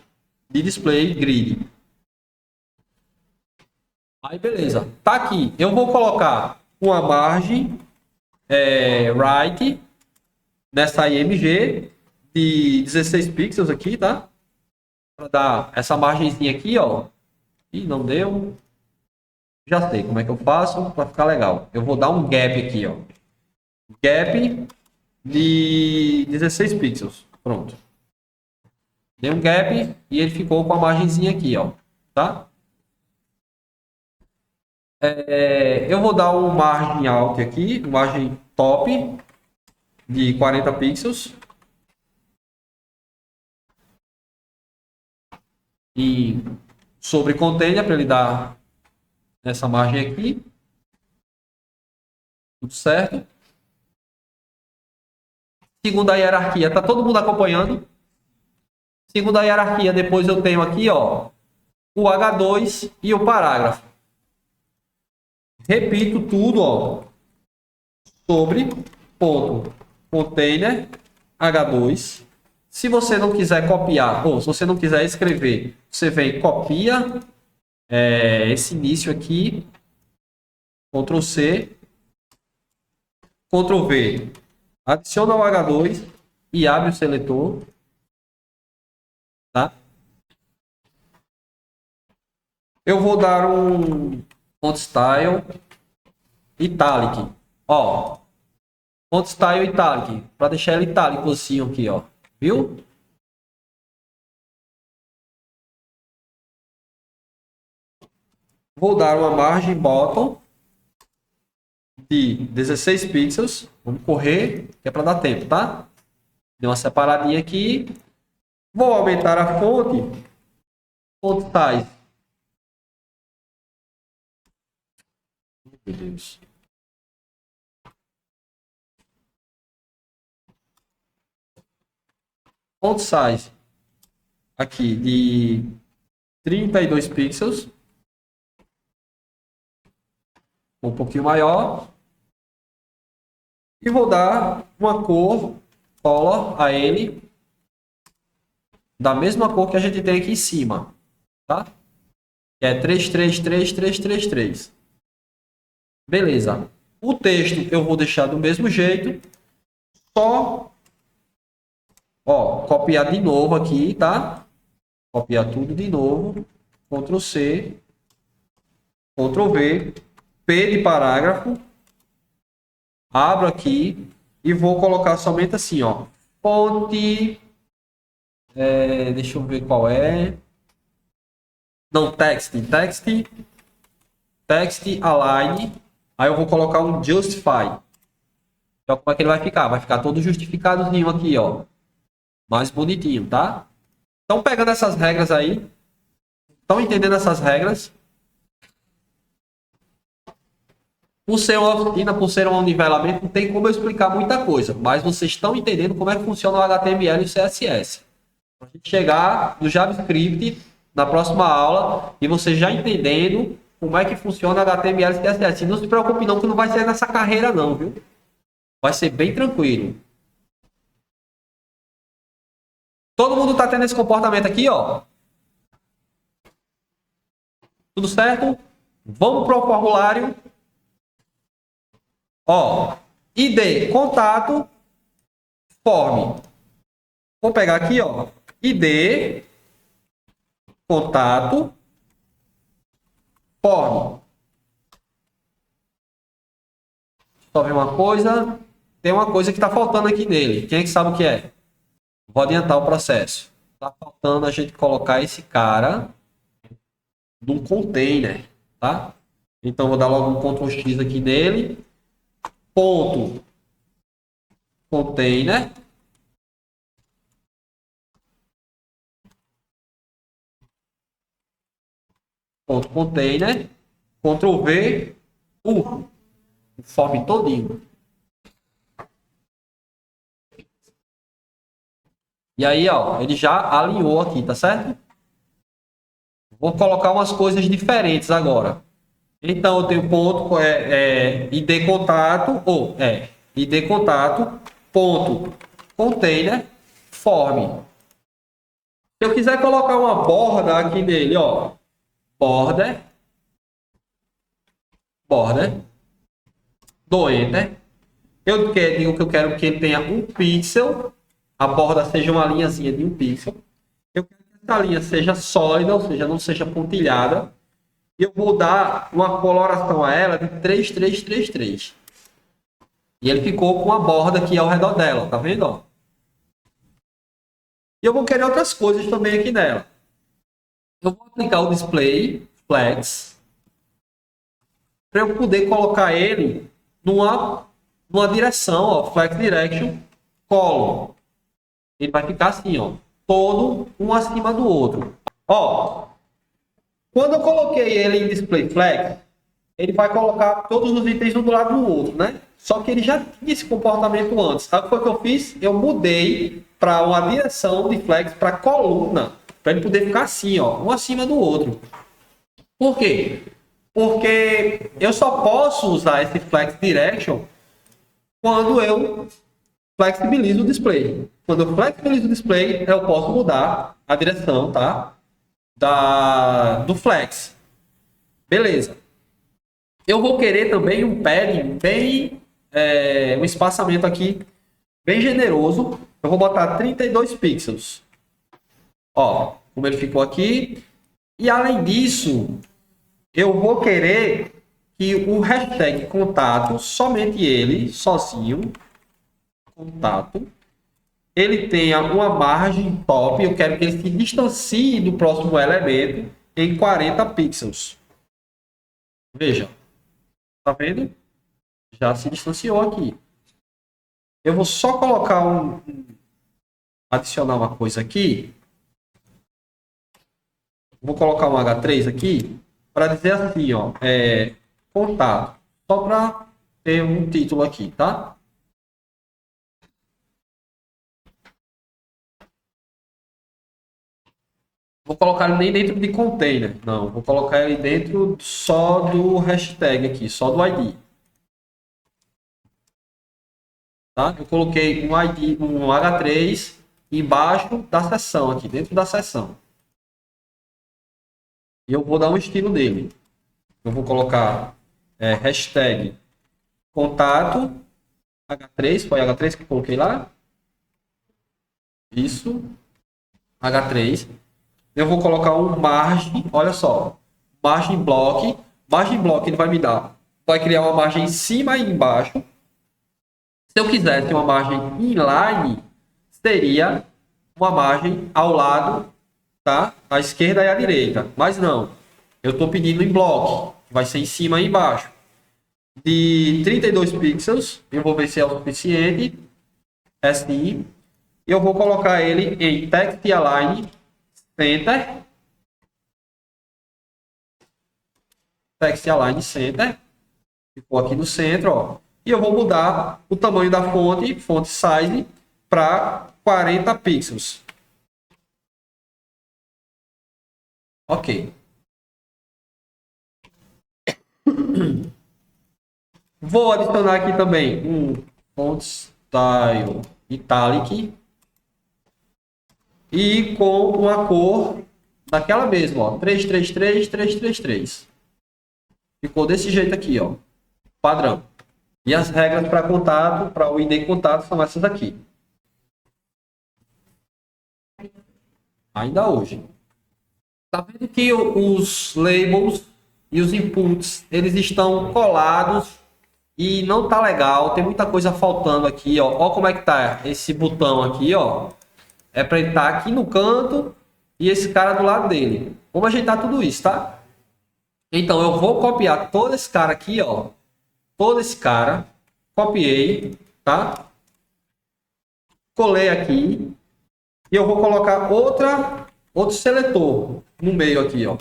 de display grid. Aí beleza, tá aqui. Eu vou colocar uma margem right nessa IMG de 16 pixels aqui, tá? Para dar essa margenzinha aqui, ó. Ih, não deu. Já sei como é que eu faço para ficar legal. Eu vou dar um gap aqui, ó. Gap de 16 pixels. Pronto. Dei um gap e ele ficou com a margenzinha aqui, ó. Tá? Eu vou dar um margem alt aqui, margem top de 40 pixels. E sobre container para ele dar essa margem aqui. Tudo certo. Segundo a hierarquia, tá todo mundo acompanhando? Segundo a hierarquia, depois eu tenho aqui, ó, o H2 e o parágrafo. Repito tudo, ó, sobre ponto container H2. Se você não quiser copiar, ou se você não quiser escrever, você vem copia esse início aqui, Ctrl C, Ctrl V, adiciona o H2 e abre o seletor, tá? Eu vou dar um font style italic, ó, font style italic, para deixar ele itálico assim aqui, ó, viu? Vou dar uma margem bottom de 16 pixels. Vamos correr, que é para dar tempo, tá? Deu uma separadinha aqui. Vou aumentar a fonte. Font size. Meu Deus. Font size aqui de 32 pixels. Um pouquinho maior. E vou dar uma cor color a ele da mesma cor que a gente tem aqui em cima, tá? Que é 333333. Beleza. O texto eu vou deixar do mesmo jeito, só ó, copiar de novo aqui, tá? Copiar tudo de novo. Ctrl C, Ctrl V, P de parágrafo, abro aqui e vou colocar somente assim, ó, fonte, deixa eu ver qual é, não, text align, aí eu vou colocar um justify, então como é que ele vai ficar? Vai ficar todo justificadozinho aqui, ó, mais bonitinho, tá? Então pegando essas regras aí, estão entendendo essas regras? Por ser uma oficina, por ser um nivelamento, não tem como eu explicar muita coisa, mas vocês estão entendendo como é que funciona o HTML e o CSS. Para a gente chegar no JavaScript na próxima aula e você já entendendo como é que funciona o HTML e CSS. E não se preocupe não, que não vai ser nessa carreira não, viu? Vai ser bem tranquilo. Todo mundo está tendo esse comportamento aqui, ó. Tudo certo? Vamos para o formulário. Ó, ID, contato, form. Vou pegar aqui, ó, ID, contato, form. Só ver uma coisa. Tem uma coisa que está faltando aqui nele. Quem é que sabe o que é? Vou adiantar o processo. Está faltando a gente colocar esse cara num container, tá? Então, vou dar logo um Ctrl X aqui nele. Ponto container. Ponto container. Ctrl V. O form todinho. E aí, ó, ele já alinhou aqui, tá certo? Vou colocar umas coisas diferentes agora. Então, eu tenho ponto, ID contato, ID contato, ponto, container, form. Se eu quiser colocar uma borda aqui nele, ó, border, dou enter. Eu digo que eu quero que ele tenha um pixel, a borda seja uma linhazinha de um pixel. Eu quero que essa linha seja sólida, ou seja, não seja pontilhada. E eu vou dar uma coloração a ela de 3333. E ele ficou com a borda aqui ao redor dela, tá vendo? Ó? E eu vou querer outras coisas também aqui nela. Eu vou aplicar o display flex para eu poder colocar ele numa direção, ó, flex direction column. Ele vai ficar assim, ó, todo um acima do outro. Ó, quando eu coloquei ele em display flex, ele vai colocar todos os itens um do lado do outro, né? Só que ele já tinha esse comportamento antes. Sabe o que eu fiz? Eu mudei para uma direção de flex para coluna, para ele poder ficar assim, ó, um acima do outro. Por quê? Porque eu só posso usar esse flex direction quando eu flexibilizo o display. Quando eu flexibilizo o display, eu posso mudar a direção, tá? Do flex. Beleza. Eu vou querer também um padding bem, um espaçamento aqui bem generoso. Eu vou botar 32 pixels. Ó, como ele ficou aqui. E além disso, eu vou querer que o hashtag contato, somente ele, sozinho, contato, ele tenha uma margem top. Eu quero que ele se distancie do próximo elemento em 40 pixels. Veja. Tá vendo? Já se distanciou aqui. Eu vou só colocar adicionar uma coisa aqui. Vou colocar um H3 aqui para dizer assim, ó, contato. Só para ter um título aqui, tá? Vou colocar ele nem dentro de container. Não, vou colocar ele dentro só do hashtag aqui, só do ID. Tá? Eu coloquei um ID, um H3 embaixo da seção aqui, dentro da seção. E eu vou dar um estilo dele. Eu vou colocar hashtag contato H3, foi H3 que eu coloquei lá? Isso, H3. Eu vou colocar um margem, olha só, margem block Margem block ele vai me dar. Vai criar uma margem em cima e embaixo. Se eu quisesse uma margem inline, seria uma margem ao lado, tá? À esquerda e à direita. Mas não. Eu estou pedindo em block. Vai ser em cima e embaixo. De 32 pixels. Eu vou ver se é o suficiente. É sim. E eu vou colocar ele em text align center. Text align center. Ficou aqui no centro, ó. E eu vou mudar o tamanho da fonte, font size, para 40 pixels. Ok. Vou adicionar aqui também um font style italic e com uma cor daquela mesma, ó, 333. Ficou desse jeito aqui, ó, padrão. E as regras para contato, para o ID contato, são essas aqui. Ainda hoje. Tá vendo que os labels e os inputs, eles estão colados e não tá legal. Tem muita coisa faltando aqui, ó. Ó como é que tá esse botão aqui, ó. É para ele estar aqui no canto e esse cara do lado dele. Vamos ajeitar tudo isso, tá? Então eu vou copiar todo esse cara aqui, ó. Todo esse cara. Copiei, tá? Colei aqui. E eu vou colocar outro seletor no meio aqui, ó.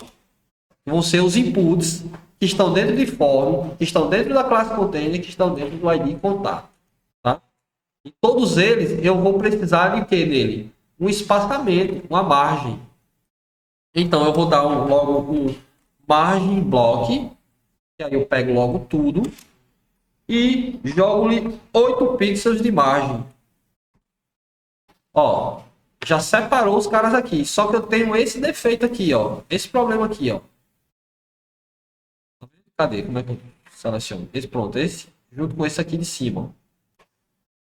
Vão ser os inputs que estão dentro de form, que estão dentro da classe container, que estão dentro do ID contato, tá? E todos eles eu vou precisar de que nele? Um espaçamento, uma margem. Então eu vou dar logo um margem block, que aí eu pego logo tudo e jogo-lhe 8 pixels de margem. Ó, já separou os caras aqui. Só que eu tenho esse defeito aqui, ó. Esse problema aqui, ó. Cadê? Como é que eu seleciono? Esse, pronto, esse junto com esse aqui de cima.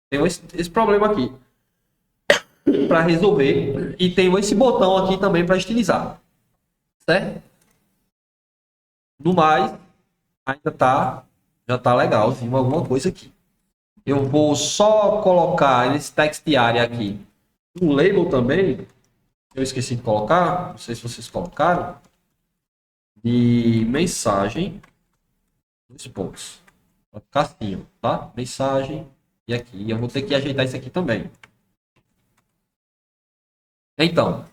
Tenho esse problema aqui para resolver. E tenho esse botão aqui também para estilizar. Certo? No mais, ainda tá, já tá legalzinho alguma coisa aqui. Eu vou só colocar nesse text area aqui um label também. Eu esqueci de colocar, não sei se vocês colocaram, de mensagem, 2 pontos. Vai ficar assim, ó, tá? Mensagem e aqui. Eu vou ter que ajeitar isso aqui também. Então,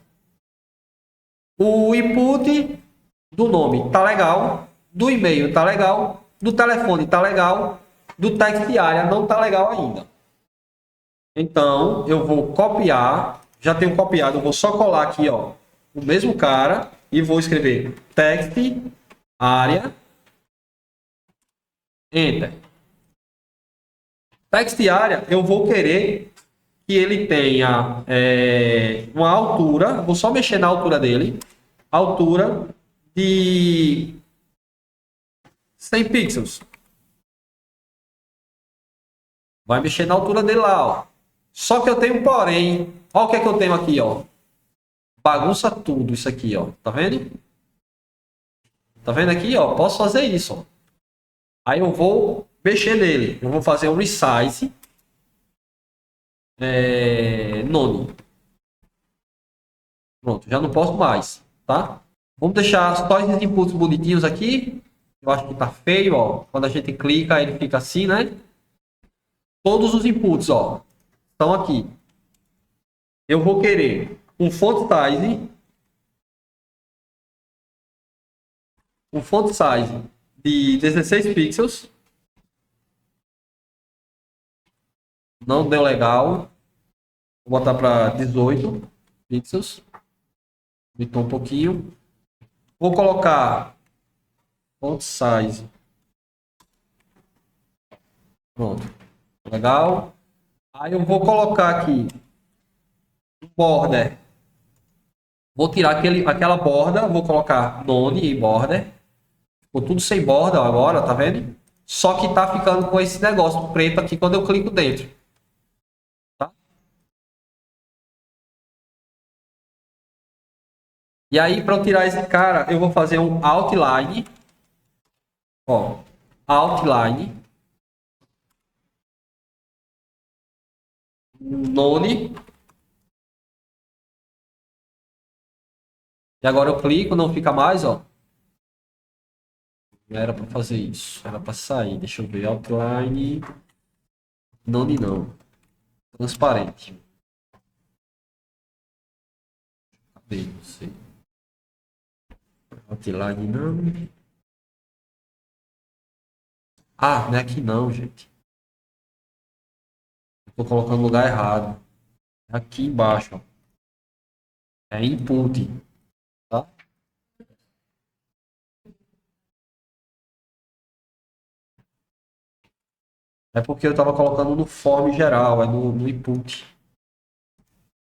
o input do nome tá legal, do e-mail tá legal, do telefone tá legal, do text area não tá legal ainda. Então, eu vou copiar, já tenho copiado, eu vou só colar aqui, ó, o mesmo cara e vou escrever text area enter. Text area, eu vou querer que ele tenha uma altura, vou só mexer na altura dele, altura de 100 pixels. Vai mexer na altura dele lá, ó. Só que eu tenho um porém. Olha o que é que eu tenho aqui, ó. Bagunça tudo isso aqui, ó. Tá vendo? Tá vendo aqui, ó? Posso fazer isso, ó. Aí eu vou mexer nele. Eu vou fazer um resize. None. Pronto, já não posso mais, tá? Vamos deixar só esses inputs bonitinhos aqui. Eu acho que tá feio, ó. Quando a gente clica, ele fica assim, né? Todos os inputs, ó, estão aqui. Eu vou querer um font size de 16 pixels. Não deu legal. Vou botar para 18 pixels. Aumentou um pouquinho. Vou colocar font size. Pronto. Legal. Aí eu vou colocar aqui um border. Vou tirar aquela borda. Vou colocar none e border. Ficou tudo sem borda agora, tá vendo? Só que tá ficando com esse negócio preto aqui quando eu clico dentro. Tá? E aí, para eu tirar esse cara, eu vou fazer um outline. Ó, outline, none. E agora eu clico, não fica mais, ó. Não era para fazer isso, era para sair. Deixa eu ver, outline, none não. Transparente. Cadê você? Outline não. Ah, não é aqui não, gente. Estou colocando no lugar errado. É aqui embaixo, ó. É input, tá? É porque eu estava colocando no form geral, é no input.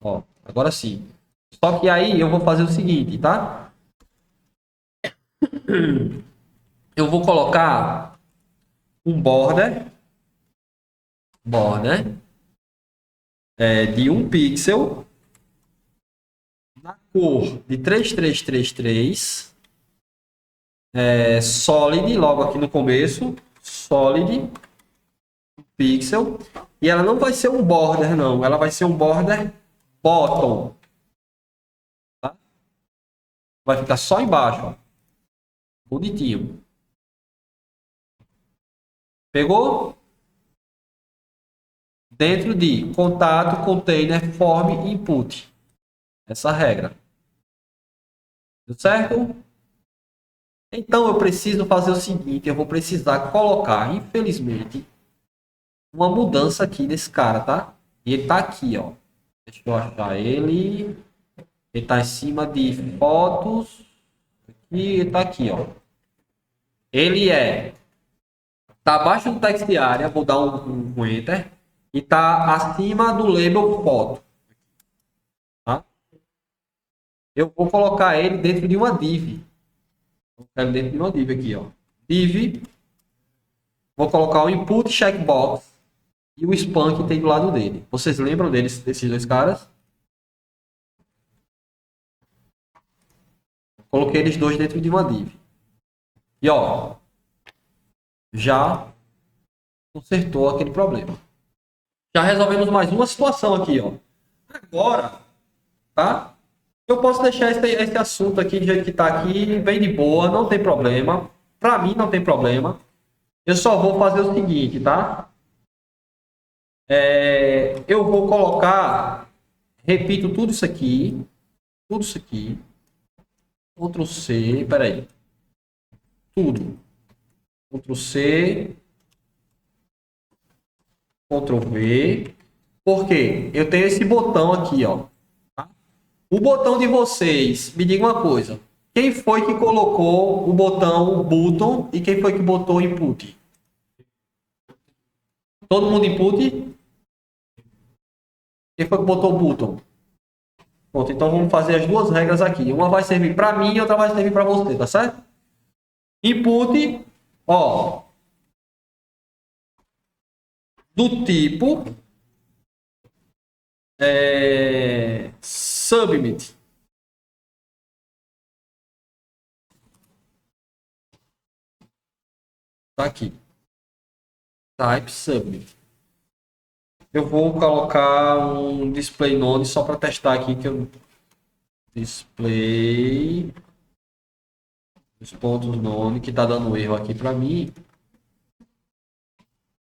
Ó, agora sim. Só que aí eu vou fazer o seguinte, tá? Eu vou colocar um border de 1 pixel na cor de 3333, solid, logo aqui no começo, solid pixel, e ela não vai ser um border não, ela vai ser um border bottom, tá? Vai ficar só embaixo, ó. Bonitinho. Pegou? Dentro de contato, container, form, input. Essa regra. Deu certo? Então eu preciso fazer o seguinte, eu vou precisar colocar, infelizmente, uma mudança aqui nesse cara, tá? E ele tá aqui, ó. Deixa eu achar ele. Ele tá em cima de fotos. E ele tá aqui, ó. Ele tá abaixo do text area, vou dar um enter. E tá acima do label foto. Tá? Eu vou colocar ele dentro de uma div. Vou colocar ele dentro de uma div aqui, ó. Div. Vou colocar o input checkbox e o span que tem do lado dele. Vocês lembram desses dois caras? Coloquei eles dois dentro de uma div. E ó, já consertou aquele problema. Já resolvemos mais uma situação aqui, ó. Agora, tá? Eu posso deixar esse assunto aqui do jeito que tá aqui, bem de boa, não tem problema. Para mim não tem problema. Eu só vou fazer o seguinte, tá? Eu vou colocar, repito tudo isso aqui, Ctrl C, peraí, tudo, Ctrl C, Ctrl V, porque eu tenho esse botão aqui, ó. Tá? O botão de vocês, me diga uma coisa, quem foi que colocou o botão button e quem foi que botou input? Todo mundo input? Quem foi que botou o button? Pronto, então vamos fazer as duas regras aqui. Uma vai servir para mim e outra vai servir para você, tá certo? Input, ó, do tipo submit. Tá aqui. Type submit. Eu vou colocar um display node só para testar aqui que eu display os pontos node que tá dando erro aqui para mim.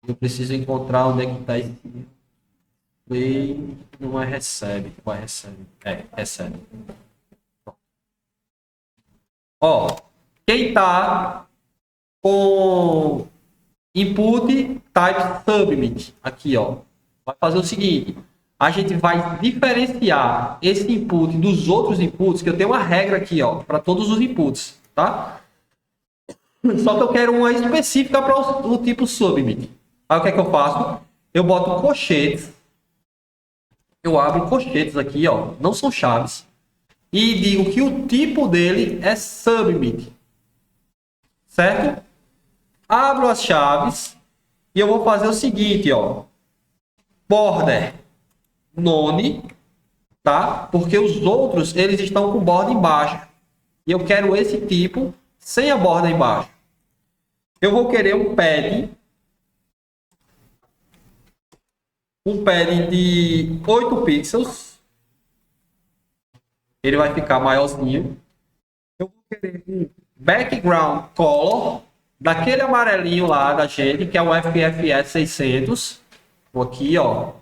Eu preciso encontrar onde é que tá esse display. Não é recebe, vai recebe. Recebe. Ó, quem tá com input type submit aqui, ó, vai fazer o seguinte, a gente vai diferenciar esse input dos outros inputs, que eu tenho uma regra aqui, ó, para todos os inputs, tá? Só que eu quero uma específica para o tipo submit. Aí o que é que eu faço? Eu boto colchetes, eu abro colchetes aqui, ó, não são chaves, e digo que o tipo dele é submit, certo? Abro as chaves e eu vou fazer o seguinte, ó, border none, tá? Porque os outros, eles estão com borda embaixo. E eu quero esse tipo sem a borda embaixo. Eu vou querer um pad de 8 pixels. Ele vai ficar maiorzinho. Eu vou querer um background color daquele amarelinho lá da gente, que é o FFS 600. Aqui, ó.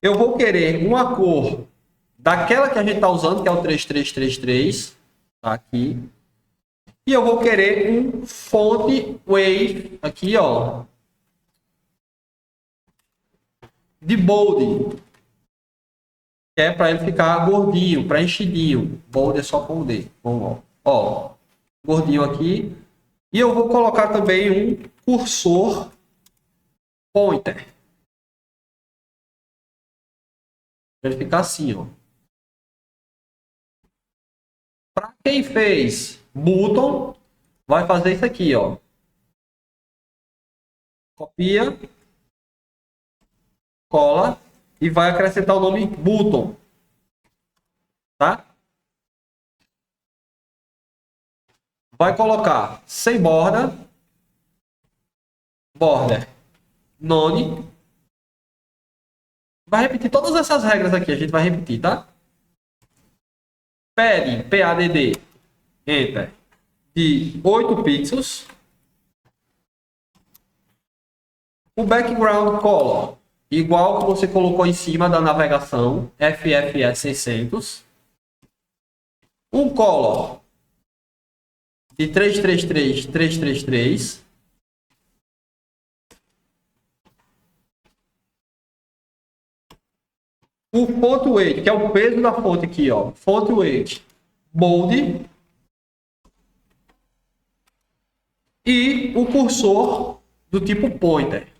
Eu vou querer uma cor daquela que a gente está usando, que é o 3333. Tá aqui. E eu vou querer um font wave aqui, ó, de bold, que é para ele ficar gordinho, preenchidinho. Bold é só com o D. Vamos lá. Ó, gordinho aqui. E eu vou colocar também um cursor pointer. Para ele ficar assim, ó. Para quem fez button, vai fazer isso aqui, ó. Copia, cola e vai acrescentar o nome button, tá? Vai colocar sem borda, border none. Vai repetir todas essas regras aqui, a gente vai repetir, tá? Padding, PADD, enter, de 8 pixels. O background color, igual que você colocou em cima da navegação, FFS 600. Um color de 333. O font weight, que é o peso da fonte aqui, ó. Font weight bold. E o cursor do tipo pointer.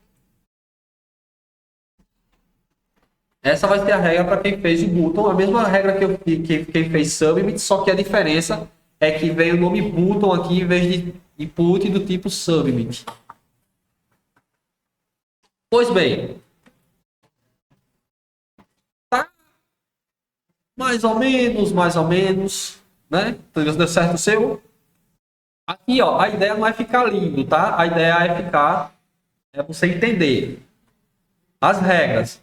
Essa vai ser a regra para quem fez o button. A mesma regra que quem fez submit, só que a diferença é que veio o nome button aqui em vez de input do tipo submit. Pois bem, tá mais ou menos, né? Deu certo o seu? Aqui, ó, a ideia não é ficar lindo, tá? A ideia é você entender as regras.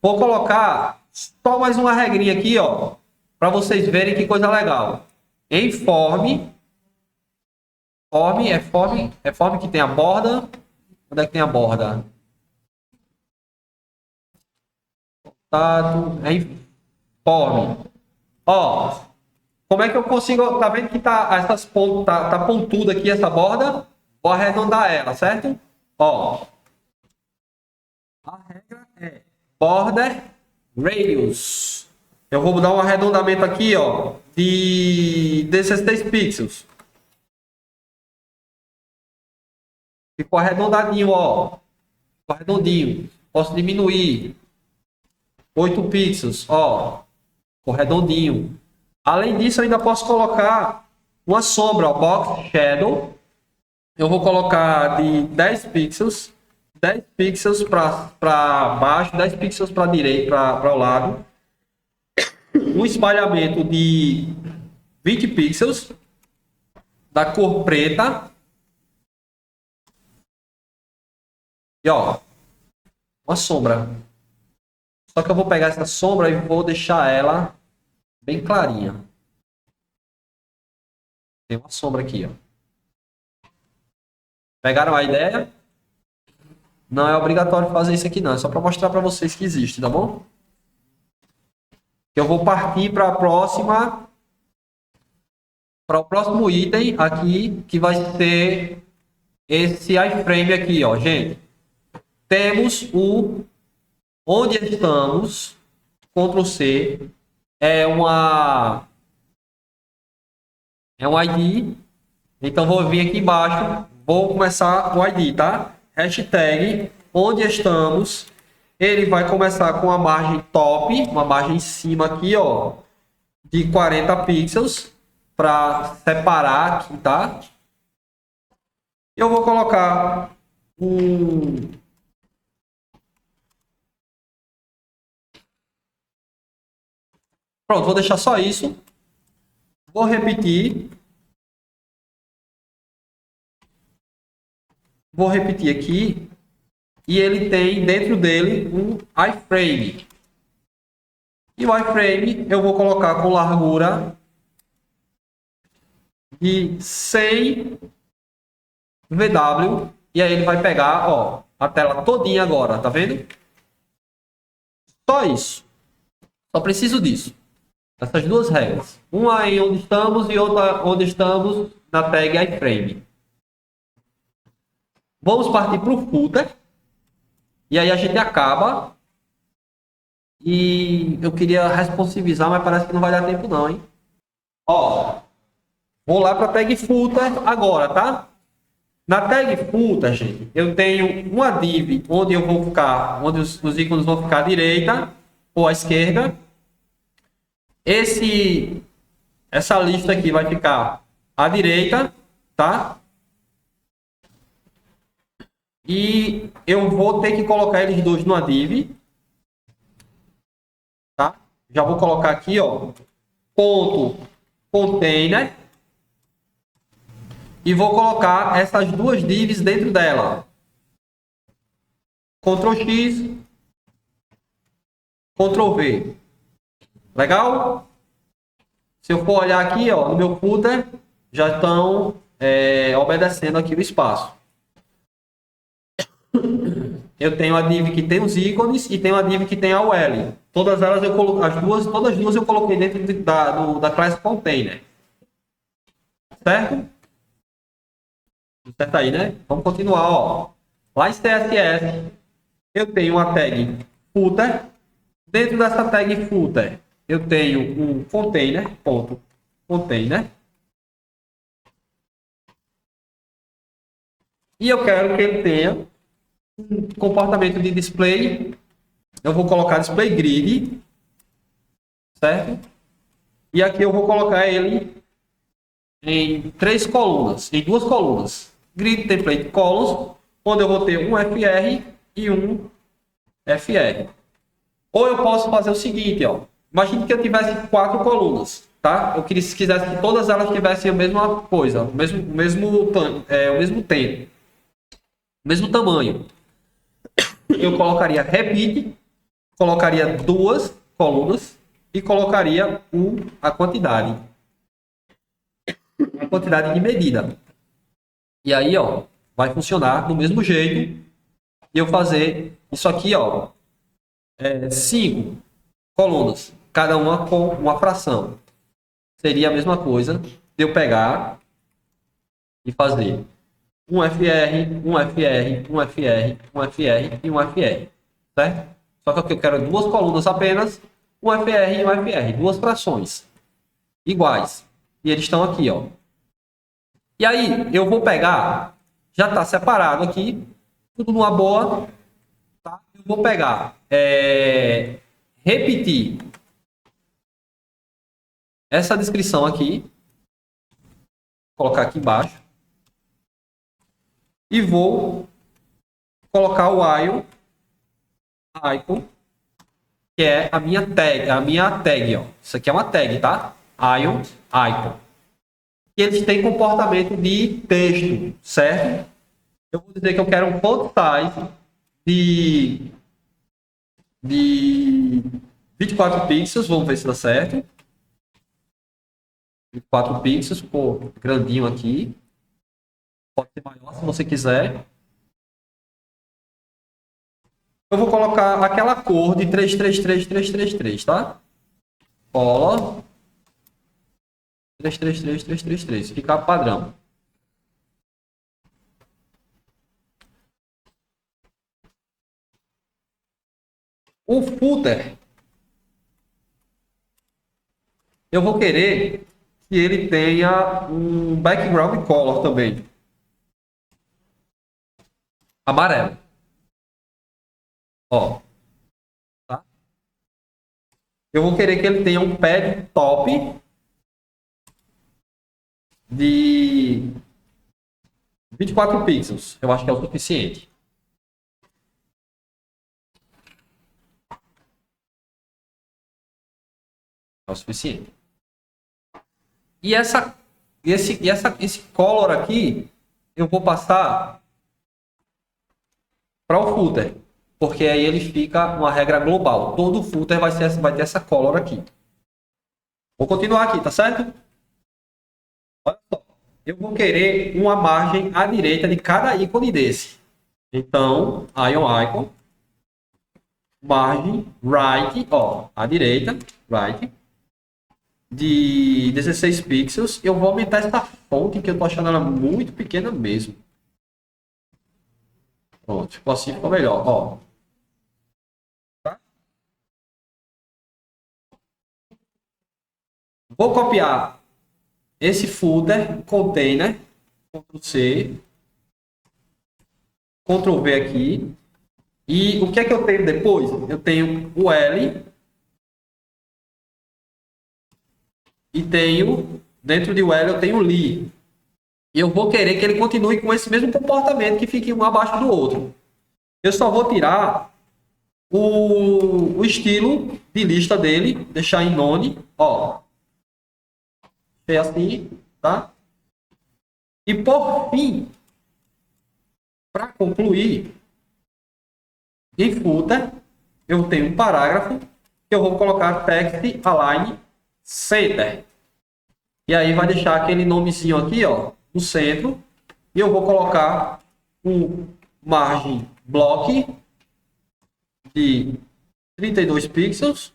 Vou colocar só mais uma regrinha aqui, ó, para vocês verem que coisa legal. Em form que tem a borda. Onde é que tem a borda? Em form. Ó, como é que eu consigo? Tá vendo que tá essas pontas, tá pontuda aqui essa borda? Vou arredondar ela, certo? Ó, a regra é border radius. Eu vou dar um arredondamento aqui, ó, de 16 pixels. Ficou arredondadinho, ó. Ficou arredondinho. Posso diminuir. 8 pixels, ó. Ficou redondinho. Além disso, eu ainda posso colocar uma sombra, ó, box shadow. Eu vou colocar de 10 pixels. 10 pixels para baixo, 10 pixels para direita, para o lado. Um espalhamento de 20 pixels da cor preta. E ó, uma sombra. Só que eu vou pegar essa sombra e vou deixar ela bem clarinha. Tem uma sombra aqui, ó. Pegaram a ideia? Não é obrigatório fazer isso aqui não, é só para mostrar para vocês que existe, tá bom? Eu vou partir para a próxima, para o próximo item aqui, que vai ser esse iframe aqui, ó, gente. Temos o onde estamos, Ctrl C, é um ID. Então vou vir aqui embaixo, vou começar o ID, tá? Hashtag onde estamos. Ele vai começar com a margem top, uma margem em cima aqui, ó, de 40 pixels para separar aqui, tá? Eu vou colocar um Pronto, vou deixar só isso. Vou repetir. Vou repetir aqui. E ele tem dentro dele um iframe. E o iframe eu vou colocar com largura de 100 VW. E aí ele vai pegar, ó, a tela todinha agora, tá vendo? Só isso. Só preciso disso. Essas duas regras. Uma em onde estamos e outra onde estamos na tag iframe. Vamos partir para o footer. E aí a gente acaba. E eu queria responsivizar, mas parece que não vai dar tempo não, hein? Ó, vou lá para a tag footer agora, tá? Na tag footer, gente, eu tenho uma div onde eu vou ficar, onde os ícones vão ficar à direita ou à esquerda. Essa lista aqui vai ficar à direita, tá? E eu vou ter que colocar eles dois numa div, tá? Já vou colocar aqui, ó, ponto container. E vou colocar essas duas divs dentro dela. Ctrl X, Ctrl V. Legal? Se eu for olhar aqui, ó, no meu footer, já estão obedecendo aqui o espaço. Eu tenho a div que tem os ícones e tenho a div que tem a UL. Todas elas eu coloquei, todas as duas eu coloquei dentro da classe container. Certo? Certo aí, né? Vamos continuar, ó. Lá em CSS, eu tenho uma tag footer. Dentro dessa tag footer, eu tenho um container, ponto container. E eu quero que ele tenha um comportamento de display. Eu vou colocar display grid, certo? E aqui eu vou colocar ele em duas colunas. Grid template columns, onde eu vou ter um FR e um FR. Ou eu posso fazer o seguinte, ó. Imagine que eu tivesse 4 colunas, tá? Eu quisesse que todas elas tivessem a mesma coisa, o mesmo tempo, o mesmo tamanho. Eu colocaria repeat, colocaria duas colunas e colocaria a quantidade de medida. E aí, ó, vai funcionar do mesmo jeito. E eu fazer isso aqui, ó, 5 colunas, cada uma com uma fração. Seria a mesma coisa de eu pegar e fazer um FR, um FR, um FR, um FR e um FR, certo? Só que aqui eu quero duas colunas apenas, um FR e um FR, duas frações iguais. E eles estão aqui, ó. E aí, eu vou pegar, já está separado aqui, tudo numa boa, tá? Eu vou pegar, repetir essa descrição aqui, colocar aqui embaixo, e vou colocar o icon, que é a minha tag, ó. Isso aqui é uma tag, tá? Icon. E eles têm comportamento de texto, certo? Eu vou dizer que eu quero um font size de 24 pixels, vamos ver se dá certo. 24 pixels, ficou grandinho aqui. Pode ser maior se você quiser. Eu vou colocar aquela cor de 333333, tá? Cola. 333333. Fica padrão. O footer, eu vou querer que ele tenha um background color também. Amarelo. Ó. Tá? Eu vou querer que ele tenha um pad top de 24 pixels. Eu acho que é o suficiente. É o suficiente. E esse color aqui, eu vou passar para o footer, porque aí ele fica uma regra global. Todo footer vai ter essa color aqui. Vou continuar aqui, tá certo? Olha só. Eu vou querer uma margem à direita de cada ícone desse. Então, ion icon, margem right, ó, à direita, right, de 16 pixels. Eu vou aumentar essa fonte que eu tô achando ela muito pequena mesmo. Pronto, ficou assim, ficou melhor, ó. Tá? Vou copiar esse footer, container, Ctrl C, Ctrl V aqui. E o que é que eu tenho depois? Eu tenho o L e tenho, dentro de o L eu tenho o li. E eu vou querer que ele continue com esse mesmo comportamento, que fique um abaixo do outro. Eu só vou tirar o estilo de lista dele, deixar em none, ó. É assim, tá? E por fim, para concluir, em footer, eu tenho um parágrafo que eu vou colocar text align center. E aí vai deixar aquele nomezinho aqui, ó, no centro. E eu vou colocar um margem block de 32 pixels.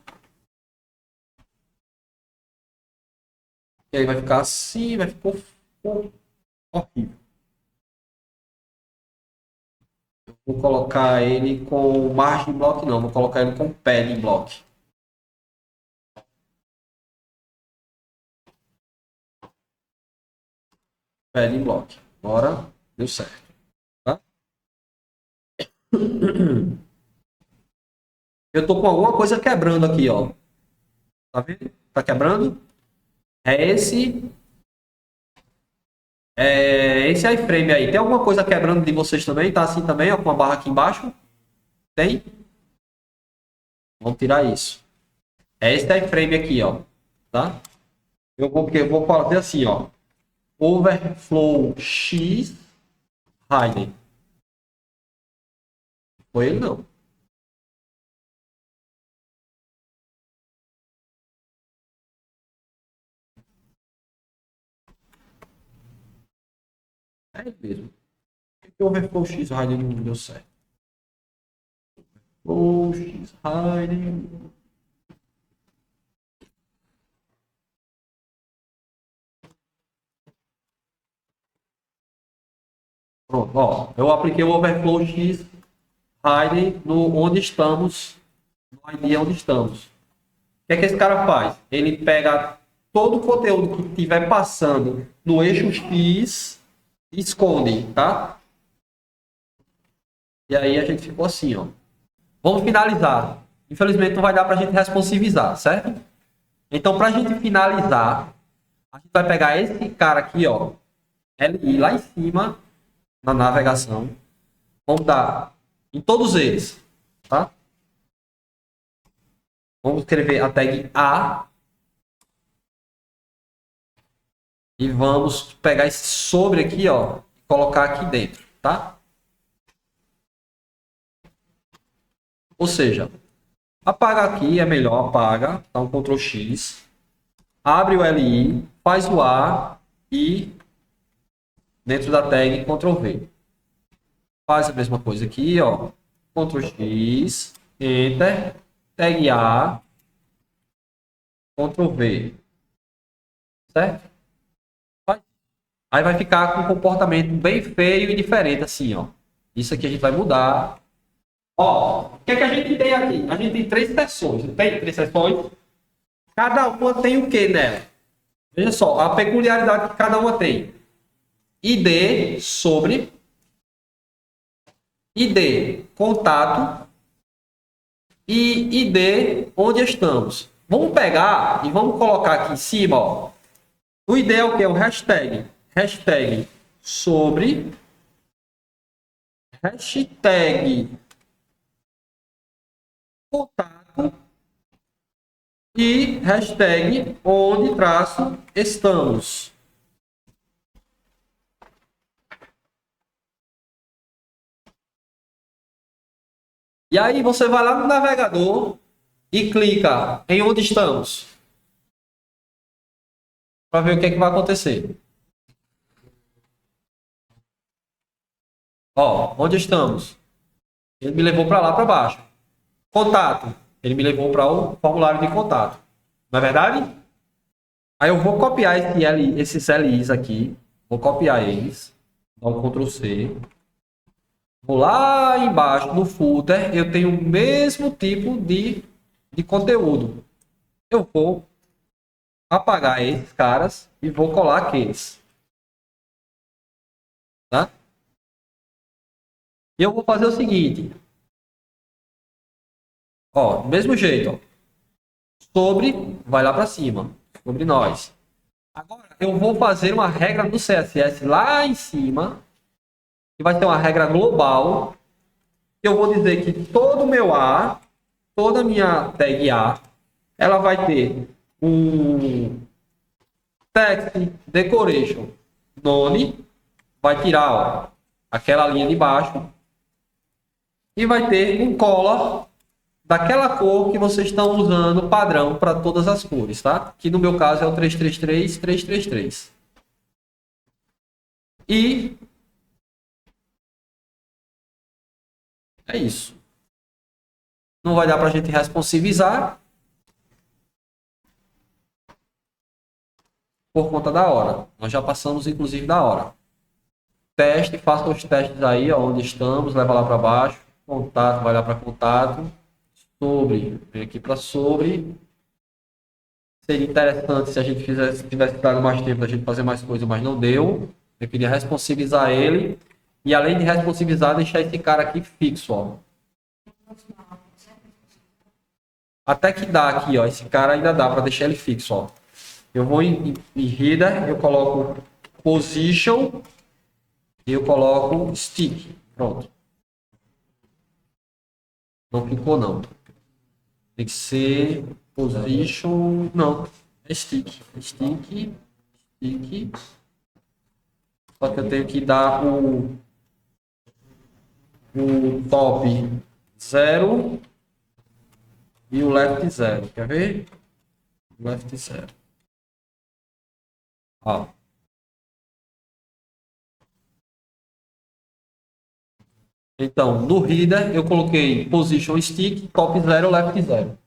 E aí vai ficar assim, vai ficar horrível. Eu vou colocar ele com margem block, não, vou colocar ele com padding block. Padding block. Agora deu certo. Tá? Eu tô com alguma coisa quebrando aqui, ó. Tá vendo? Tá quebrando? É esse iframe aí. Tem alguma coisa quebrando de vocês também? Tá assim também, ó, com a barra aqui embaixo? Tem? Vamos tirar isso. É esse iframe aqui, ó. Tá? Eu vou fazer assim, ó. Overflow X hidden. Foi ele não. É ele mesmo. O Overflow X hidden não deu certo. Overflow X hidden. Pronto, ó. Eu apliquei o Overflow X hidden no onde estamos. No ID onde estamos. O que é que esse cara faz? Ele pega todo o conteúdo que estiver passando no eixo X e esconde, tá? E aí a gente ficou assim, ó. Vamos finalizar. Infelizmente não vai dar para a gente responsivizar, certo? Então, para a gente finalizar, a gente vai pegar esse cara aqui, ó, LI lá em cima, na navegação. Vamos dar em todos eles, tá? Vamos escrever a tag A. E vamos pegar esse sobre aqui, ó, e colocar aqui dentro, tá? Ou seja, apaga aqui é melhor, apaga, dá um Ctrl X, abre o LI, faz o A e dentro da tag Ctrl V. Faz a mesma coisa aqui, ó, Ctrl X, Enter, tag A, Ctrl V, certo? Aí vai ficar com um comportamento bem feio e diferente assim, ó. Isso aqui a gente vai mudar. Ó, o que é que a gente tem aqui? A gente tem três seções. Tem três seções. Cada uma tem o que nela? Veja só, a peculiaridade que cada uma tem. ID sobre, ID contato e ID onde estamos. Vamos pegar e vamos colocar aqui em cima, ó. O ID é o que? O hashtag. Hashtag sobre, hashtag contato e hashtag onde traço estamos. E aí você vai lá no navegador e clica em onde estamos. Para ver o que é que vai acontecer. Ó, onde estamos? Ele me levou para lá para baixo. Contato. Ele me levou para o formulário de contato. Não é verdade? Aí eu vou copiar esses LIs aqui. Vou copiar eles. Dá um Ctrl C. Vou lá embaixo no footer. Eu tenho o mesmo tipo de conteúdo. Eu vou apagar esses caras e vou colar aqueles. Tá? E eu vou fazer o seguinte. Ó, do mesmo jeito. Ó. Sobre, vai lá para cima. Sobre nós. Agora, eu vou fazer uma regra do CSS lá em cima, que vai ser uma regra global, que eu vou dizer que todo o meu A, toda a minha tag A, ela vai ter um text decoration none, vai tirar ó, aquela linha de baixo, e vai ter um color daquela cor que vocês estão usando padrão para todas as cores, tá? Que no meu caso é o 333, 333. E é isso. Não vai dar para a gente responsivizar por conta da hora. Nós já passamos, inclusive, da hora. Teste, faça os testes aí, ó, onde estamos, leva lá para baixo. Contato, vai lá para contato. Sobre, vem aqui para sobre. Seria interessante se a gente tivesse dado mais tempo da gente fazer mais coisa, mas não deu. Eu queria responsivizar ele. E além de responsivizar, deixar esse cara aqui fixo, ó. Até que dá aqui, ó. Esse cara ainda dá para deixar ele fixo, ó. Eu vou em header, eu coloco position e eu coloco stick. Pronto. Não ficou não. Tem que ser position. Não. É stick. Stick. Stick. Só que eu tenho que dar o top 0 e o left 0. Quer ver? Left 0. Ó. Então, no header eu coloquei position stick, top 0, left 0.